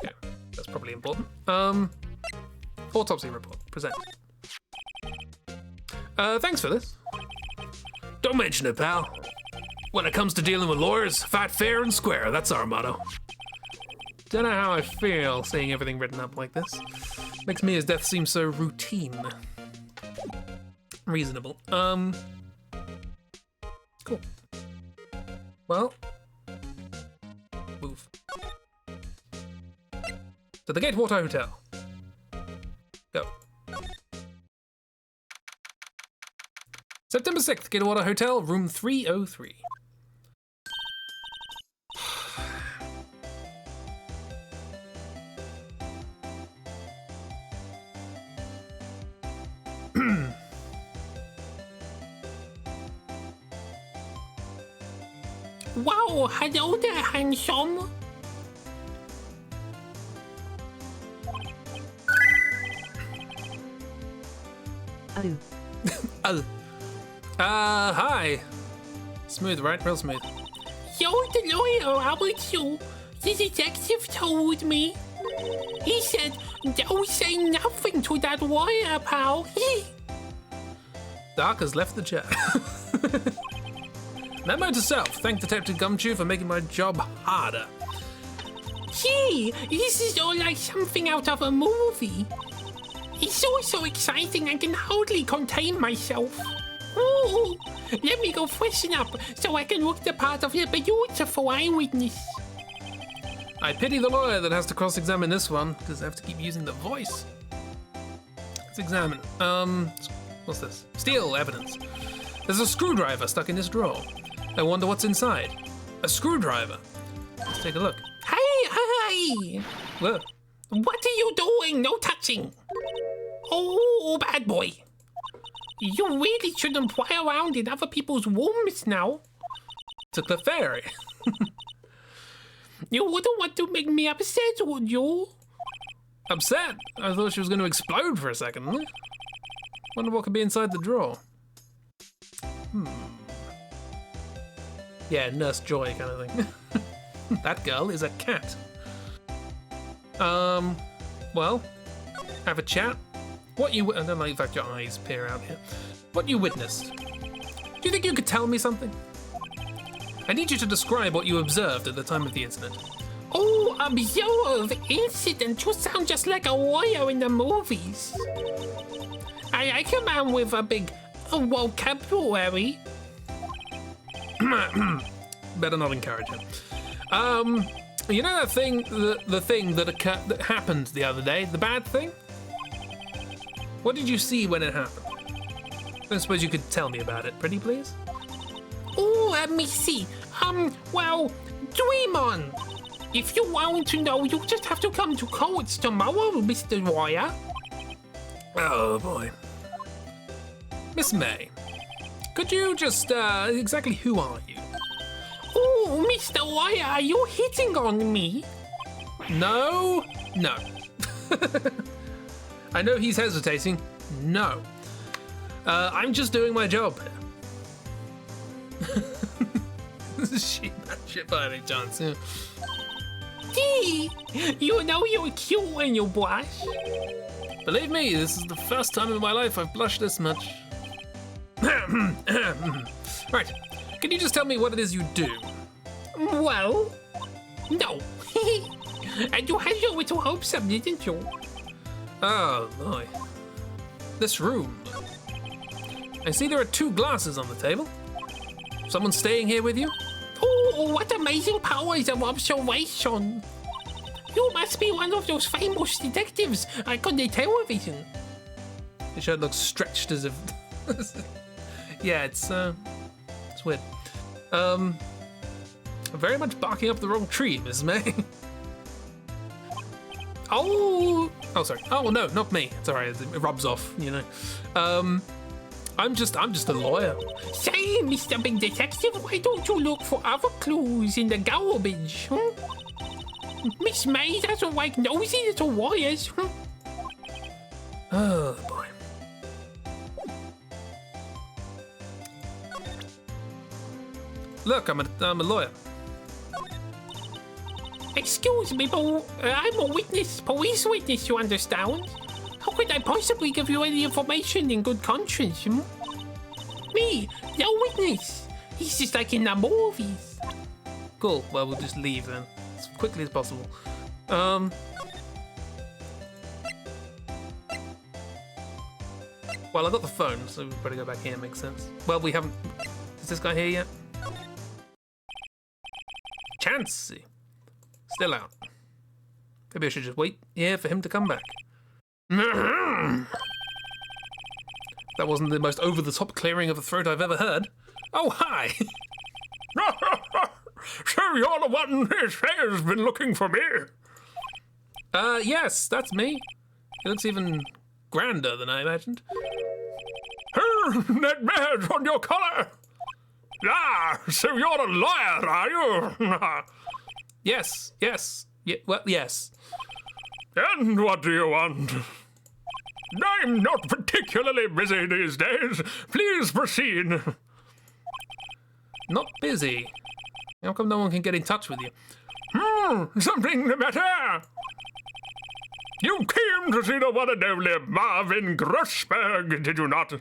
Yeah, that's probably important. Autopsy report. Present. Thanks for this. Don't mention it, pal. When it comes to dealing with lawyers, fight fair and square. That's our motto. Don't know how I feel seeing everything written up like this. Makes Mia's death seem so routine. Reasonable. Cool. Well, move. To the Gatewater Hotel. Go. September 6th, Gatewater Hotel, room 303. Wow, hello there, handsome. Oh. Oh. Hi. Smooth, right? Real smooth. Yo, the lawyer, how about you? The detective told me. He said, don't say nothing to that lawyer, pal. Dark has left the chat. Memo to self. Thank Detective Gumshoe for making my job harder. Gee, this is all like something out of a movie. It's all so exciting I can hardly contain myself. Ooh, let me go freshen up so I can look the part of the beautiful eyewitness. I pity the lawyer that has to cross-examine this one, because I have to keep using the voice. Let's examine. What's this? Steal evidence. There's a screwdriver stuck in this drawer. I wonder what's inside. A screwdriver. Let's take a look. Hey! Whoa. What are you doing? No touching! Oh, bad boy. You really shouldn't fly around in other people's wombs now. It's a Clefairy. You wouldn't want to make me upset, would you? Upset? I thought she was going to explode for a second. Wonder what could be inside the drawer. Yeah, Nurse Joy kind of thing. That girl is a cat. Well, have a chat. What you... I don't like the fact your eyes peer out here. What you witnessed. Do you think you could tell me something? I need you to describe what you observed at the time of the incident. Oh, observe incident. You sound just like a lawyer in the movies. I like a man with a big vocabulary. Better not encourage him. You know that thing, the thing that happened the other day, the bad thing? What did you see when it happened? I suppose you could tell me about it, pretty please? Oh, let me see. Well, dream on. If you want to know, you just have to come to court tomorrow, Mr. Lawyer. Oh boy. Miss May, could you just, exactly who are you? Oh, Mr. Lawyer, are you hitting on me? No. I know he's hesitating. No. I'm just doing my job. Shit by any chance, yeah. Gee, you know you're cute when you blush. Believe me, this is the first time in my life I've blushed this much. Right, can you just tell me what it is you do? Well, no. And you had your little hopes up, didn't you? Oh, boy. This room. I see there are 2 glasses on the table. Someone staying here with you? Oh, what amazing powers of observation. You must be one of those famous detectives on the television. Your shirt looks stretched as if... Yeah, it's weird. I'm very much barking up the wrong tree, Miss May. Oh, sorry. Oh, no, not me. It's all right. It rubs off, you know. I'm just a lawyer. Say, Mr. Big Detective, why don't you look for other clues in the garbage? Miss May doesn't like nosy little lawyers. Oh, boy. Look, I'm a lawyer. Excuse me, but I'm a witness, police witness, you understand? How could I possibly give you any information in good conscience? Me, no witness. He's just like in the movies. Cool. Well, we'll just leave then, as quickly as possible. Well, I got the phone, so we'll probably go back here. Makes sense. Well, we haven't. Is this guy here yet? Chansey. Still out. Maybe I should just wait here for him to come back. That wasn't the most over-the-top clearing of a throat I've ever heard. Oh, hi! So you're the one who has been looking for me? Yes, that's me. He looks even grander than I imagined. That badge on your collar! Ah, so you're a lawyer, are you? Yes. Well, yes. And what do you want? I'm not particularly busy these days. Please proceed. Not busy. How come no one can get in touch with you? Something the matter? You came to see the one and only Marvin Grossberg, did you not?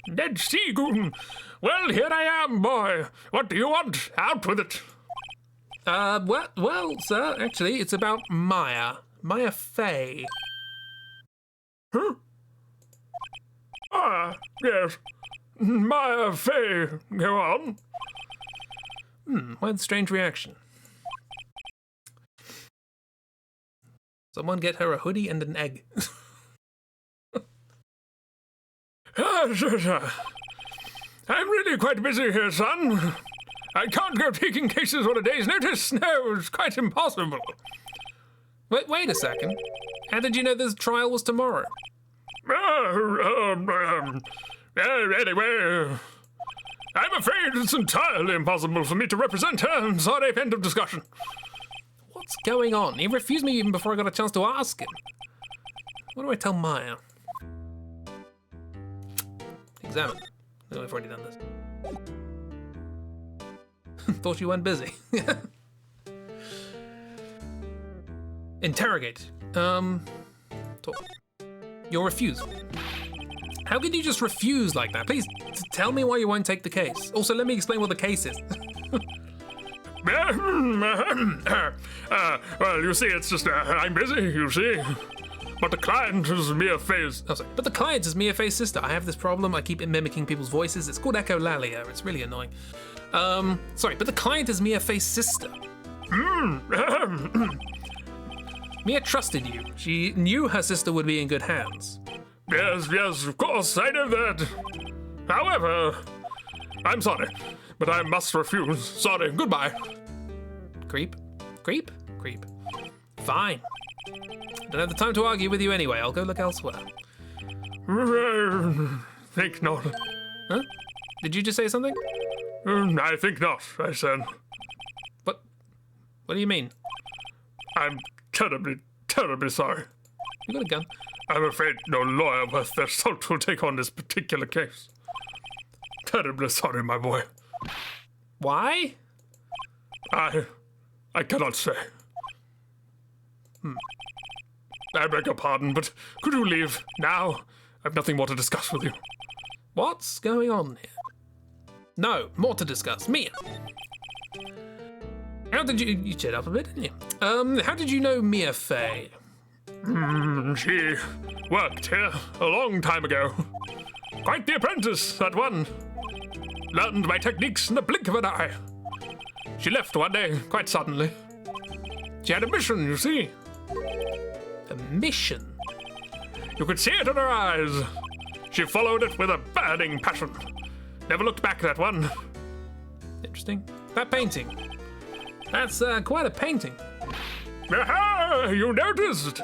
Ned Seagoon. Well, here I am, boy. What do you want? Out with it. Well, sir, actually, it's about Maya. Maya Fey. Huh? Ah, yes. Maya Fey. Go on. What a strange reaction. Someone get her a hoodie and an egg. I'm really quite busy here, son. I can't go taking cases on a day's notice. No, it's quite impossible. Wait a second. How did you know this trial was tomorrow? Anyway, I'm afraid it's entirely impossible for me to represent her. Sorry, end of discussion. What's going on? He refused me even before I got a chance to ask him. What do I tell Maya? Examine. No, I've already done this. Thought you weren't busy. Interrogate. Talk. Your refusal. How could you just refuse like that? Please tell me why you won't take the case. Also, let me explain what the case is. Well, you see, it's just I'm busy, you see. But the client is Mia Fey's. Oh, sorry. But the client is Mia Fey's sister. I have this problem. I keep mimicking people's voices. It's called echolalia. It's really annoying. Sorry, but the client is Mia Fey's sister. Mia trusted you. She knew her sister would be in good hands. Yes, of course, I know that. However, I'm sorry, but I must refuse. Sorry, goodbye. Creep. Fine. Don't have the time to argue with you anyway. I'll go look elsewhere. Think not. Huh? Did you just say something? I think not, I said. What do you mean? I'm terribly sorry. You got a gun. I'm afraid no lawyer worth their salt will take on this particular case. Terribly sorry, my boy. Why? I cannot say. I beg your pardon, but could you leave now? I have nothing more to discuss with you. What's going on here? No, more to discuss. Mia. How did you chat up a bit, didn't you? How did you know Mia Fey? She worked here a long time ago. Quite the apprentice, that one. Learned my techniques in the blink of an eye. She left one day, quite suddenly. She had a mission, you see. A mission? You could see it in her eyes. She followed it with a burning passion. Never looked back, that one. Interesting. That painting. That's quite a painting. Aha! You noticed?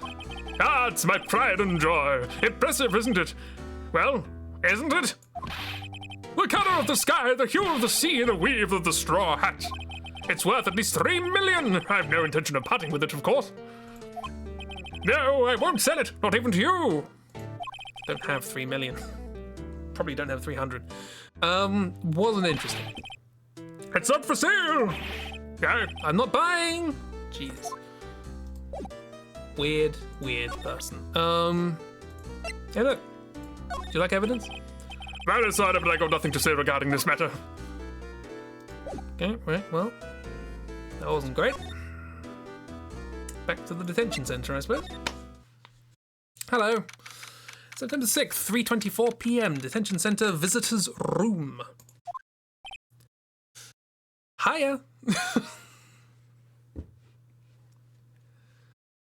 Ah, it's my pride and joy. Impressive, isn't it? Well, isn't it? The color of the sky, the hue of the sea, the weave of the straw hat. It's worth at least 3 million. I have no intention of parting with it, of course. No, I won't sell it, not even to you. Don't have 3 million. Probably don't have 300. Wasn't interesting. It's up for sale. I'm not buying. Jeez. Weird person. Hey look. Do you like evidence? Very sorry, but I got nothing to say regarding this matter. Okay, right, well. That wasn't great. Back to the detention center, I suppose. Hello. September 6th, 3:24 p.m. Detention center visitors room. Hiya.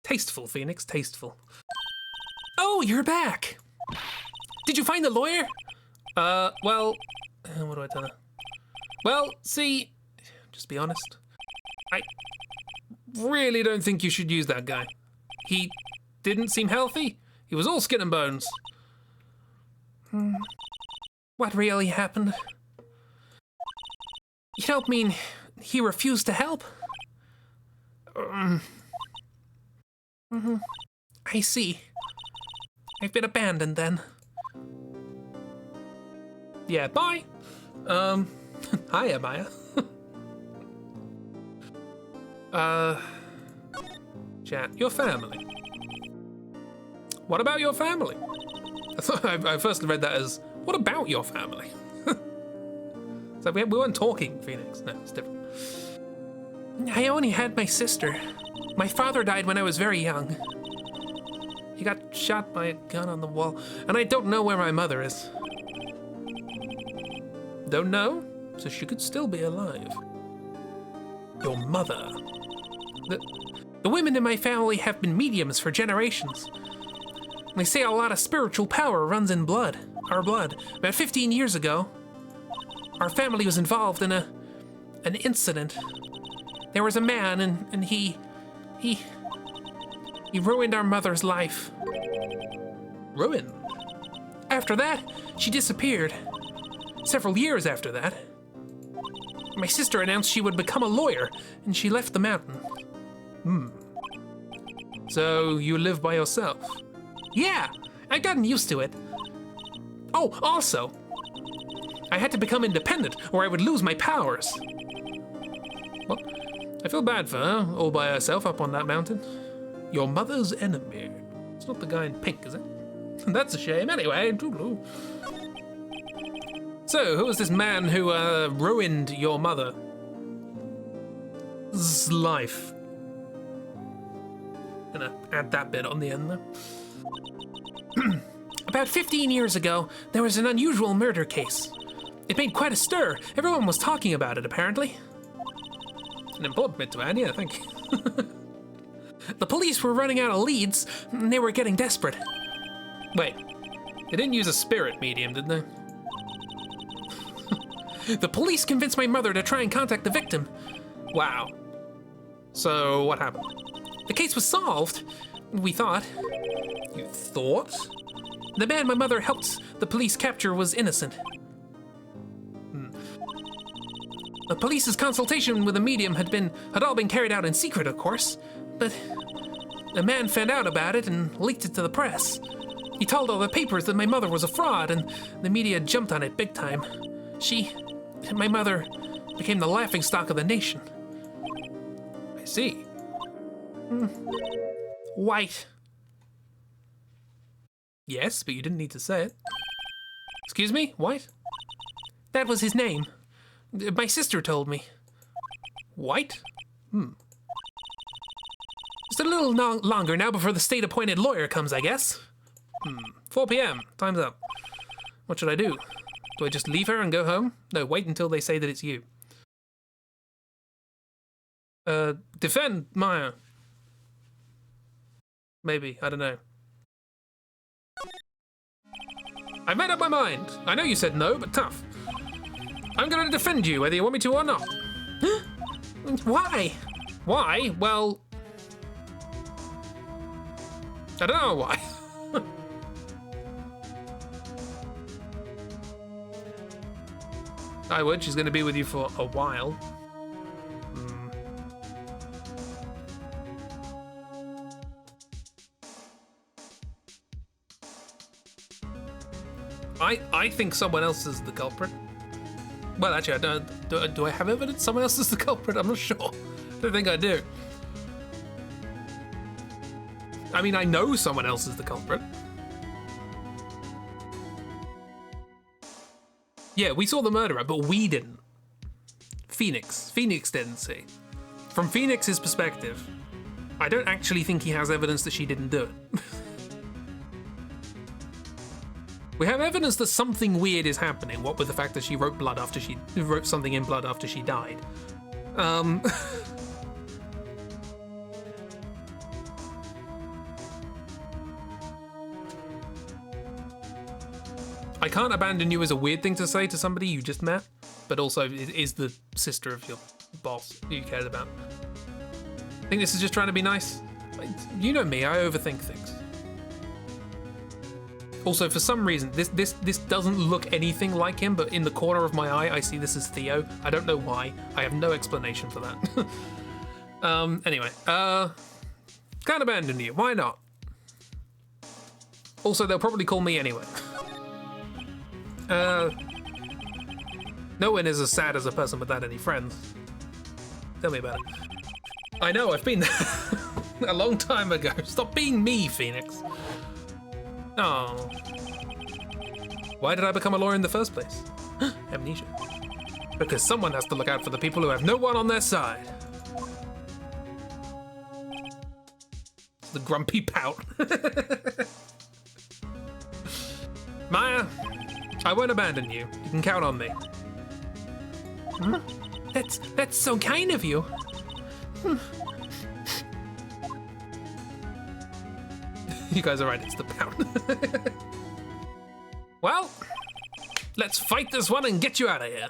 Tasteful, Phoenix, tasteful. Oh, you're back. Did you find the lawyer? Well, what do I tell her? Well, see, just be honest. I really don't think you should use that guy. He didn't seem healthy. He was all skin and bones. What really happened? You don't mean he refused to help? I see. I've been abandoned then. Yeah, bye. Hiya, Maya. Chat, your family. What about your family? I thought I first read that as What about your family? So we weren't talking, Phoenix. No, it's different. I only had my sister. My father died when I was very young. He got shot by a gun on the wall, and I don't know where my mother is. Don't know? So she could still be alive. Your mother. The women in my family have been mediums for generations. They say a lot of spiritual power runs in our blood. About 15 years ago, our family was involved in an incident. There was a man, and he ruined our mother's life. Ruined? After that, she disappeared. Several years after that, my sister announced she would become a lawyer, and she left the mountain. So you live by yourself? Yeah, I've gotten used to it. Oh, also, I had to become independent or I would lose my powers. Well, I feel bad for her, all by herself up on that mountain. Your mother's enemy. It's not the guy in pink, is it? That's a shame. Anyway, toodaloo. So, who was this man who ruined your mother's life? Gonna add that bit on the end though. About 15 years ago, there was an unusual murder case. It made quite a stir. Everyone was talking about it, apparently. An important bit to add, yeah, I think. The police were running out of leads, and they were getting desperate. Wait, they didn't use a spirit medium, did they? The police convinced my mother to try and contact the victim. Wow. So, what happened? The case was solved, we thought. You thought? The man my mother helped the police capture was innocent. The police's consultation with the medium had all been carried out in secret, of course, but the man found out about it and leaked it to the press. He told all the papers that my mother was a fraud, and the media jumped on it big time. My mother, became the laughingstock of the nation. I see. White. Yes, but you didn't need to say it. Excuse me? White? That was his name. My sister told me. White? Just a little longer now before the state-appointed lawyer comes, I guess. 4 p.m. Time's up. What should I do? Do I just leave her and go home? No, wait until they say that it's you. Defend Maya. Maybe, I don't know. I made up my mind. I know you said no, but tough. I'm gonna defend you, whether you want me to or not. Why? Why? Well, I don't know why. I would. She's gonna be with you for a while. I think someone else is the culprit. Well, actually, I don't. Do I have evidence someone else is the culprit? I'm not sure. I don't think I do. I mean, I know someone else is the culprit. Yeah, we saw the murderer, but we didn't. Phoenix didn't see. From Phoenix's perspective, I don't actually think he has evidence that she didn't do it. We have evidence that something weird is happening, what with the fact that she wrote something in blood after she died. I can't abandon you as a weird thing to say to somebody you just met, but also it is the sister of your boss who you cared about. I think this is just trying to be nice. You know me, I overthink things. Also, for some reason, this doesn't look anything like him, but in the corner of my eye, I see this as Theo. I don't know why. I have no explanation for that. Anyway, can't abandon you. Why not? Also, they'll probably call me anyway. No one is as sad as a person without any friends. Tell me about it. I know, I've been there a long time ago. Stop being me, Phoenix. Oh. Why did I become a lawyer in the first place? Amnesia. Because someone has to look out for the people who have no one on their side. The grumpy pout. Maya, I won't abandon you. You can count on me. Huh? That's so kind of you. You guys are right, it's the pout. Well, let's fight this one and get you out of here.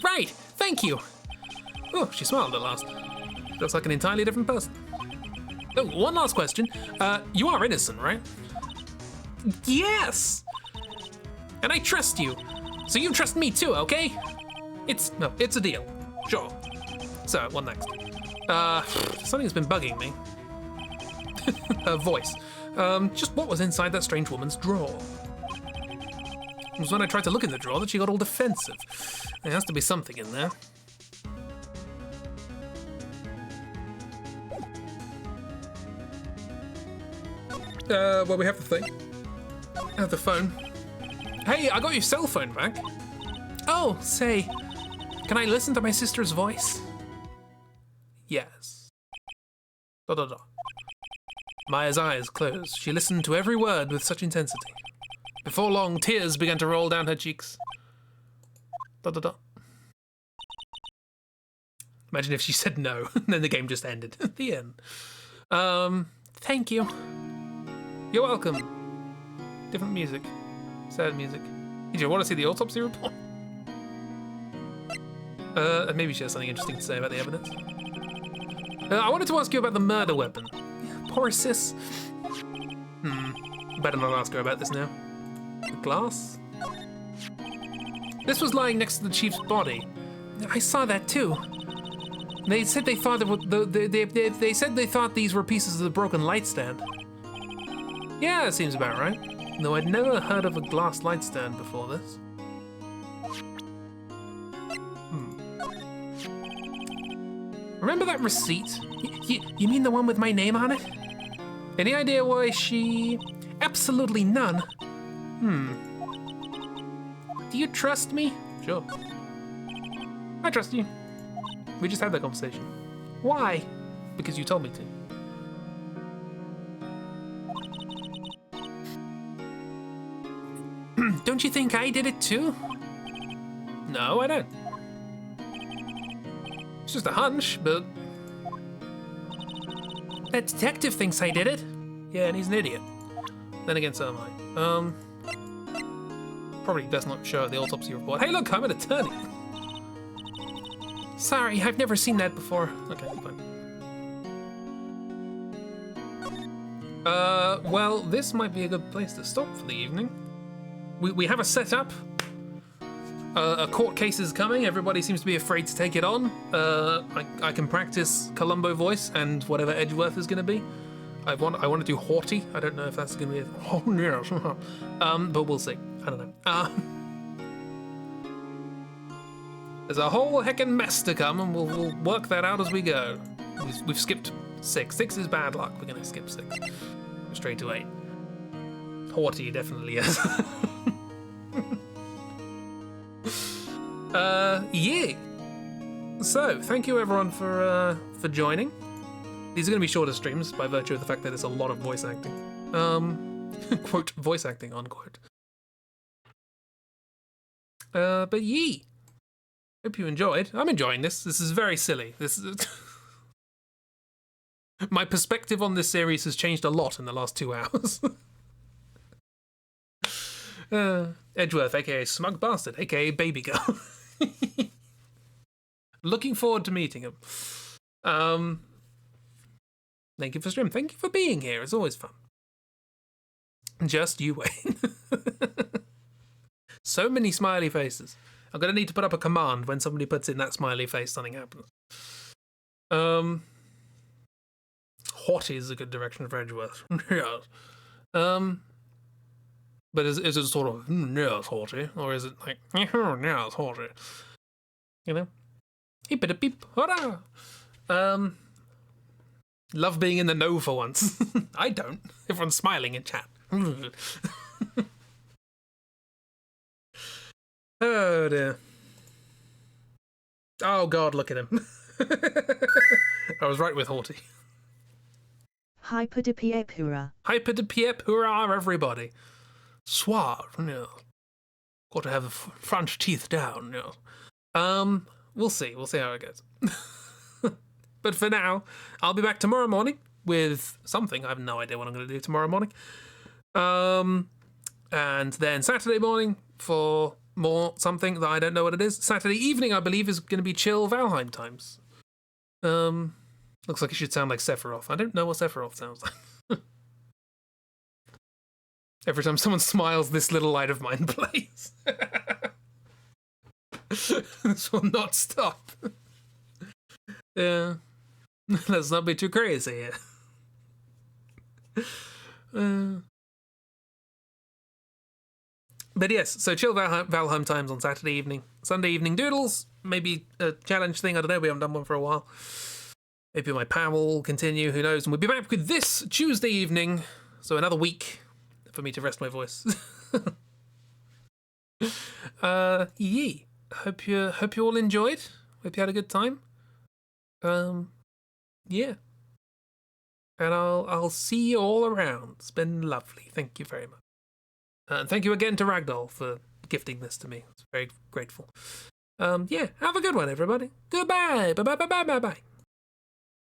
Right, thank you. Oh, she smiled at last. Looks like an entirely different person. Oh, one last question. You are innocent, right? Yes. And I trust you. So you trust me too, okay? It's a deal. Sure. So, what next? Something's been bugging me. Her voice. Just what was inside that strange woman's drawer? It was when I tried to look in the drawer that she got all defensive. There has to be something in there. Well, we have the thing. I have the phone. Hey, I got your cell phone back. Oh, say, can I listen to my sister's voice? Yes. ... Maya's eyes closed. She listened to every word with such intensity. Before long, tears began to roll down her cheeks. ... Imagine if she said no, and then the game just ended. At the end. Thank you. You're welcome. Different music. Sad music. Did you want to see the autopsy report? Maybe she has something interesting to say about the evidence. I wanted to ask you about the murder weapon. Poor sis. Better not ask her about this now. The glass? This was lying next to the chief's body. I saw that too. They said they thought they said they thought these were pieces of the broken light stand. Yeah, that seems about right. Though I'd never heard of a glass light stand before this. Remember that receipt? You mean the one with my name on it? Any idea why she... Absolutely none. Do you trust me? Sure. I trust you. We just had that conversation. Why? Because you told me to. Don't you think I did it too? No, I don't. It's just a hunch, but... That detective thinks I did it. Yeah, and he's an idiot. Then again, so am I. Probably best not show the autopsy report. Hey, look, I'm an attorney. Sorry, I've never seen that before. Okay, fine. Well, this might be a good place to stop for the evening. We have a setup. A court case is coming. Everybody seems to be afraid to take it on. I can practice Columbo voice and whatever Edgeworth is going to be. I want to do haughty. I don't know if that's going to be. Oh yes. But we'll see. I don't know. There's a whole heckin' mess to come, and we'll work that out as we go. We've skipped 6. 6 is bad luck. We're gonna skip 6. Straight to 8. Haughty definitely is. Yeah. So, thank you everyone for joining. These are going to be shorter streams by virtue of the fact that it's a lot of voice acting. Quote, voice acting, unquote. But yee. Hope you enjoyed. I'm enjoying this. This is very silly. This is... My perspective on this series has changed a lot in the last 2 hours. Edgeworth, aka Smug Bastard, aka Baby Girl. Looking forward to meeting him. Thank you for stream. Thank you for being here. It's always fun. Just you wait. So many smiley faces. I'm gonna need to put up a command when somebody puts in that smiley face, something happens. Haughty is a good direction for Edgeworth. Yes. But is it sort of, yes, haughty? Or is it like, yes, haughty? You know? Beep, beep, hurrah! Love being in the know for once. I don't. Everyone's smiling in chat. Oh dear. Oh god, look at him. I was right with Haughty. Hyper de Piepura. Hyper de Piep, hurrah, everybody. Suave, no. Got to have the front teeth down, no. We'll see. We'll see how it goes. But for now, I'll be back tomorrow morning with something. I have no idea what I'm going to do tomorrow morning. And then Saturday morning for more something that I don't know what it is. Saturday evening, I believe, is going to be chill Valheim times. Looks like it should sound like Sephiroth. I don't know what Sephiroth sounds like. Every time someone smiles, this little light of mine plays. This will not stop. Yeah. Let's not be too crazy here. But yes, so chill Valheim times on Saturday evening. Sunday evening doodles, maybe a challenge thing, I don't know, we haven't done one for a while. Maybe my power will continue, who knows. And we'll be back with this Tuesday evening, so another week for me to rest my voice. Yee. Hope you all enjoyed. Hope you had a good time. Yeah. And I'll see you all around. It's been lovely. Thank you very much. And thank you again to Ragdoll for gifting this to me. It's very grateful. Yeah, have a good one, everybody. Goodbye. Bye.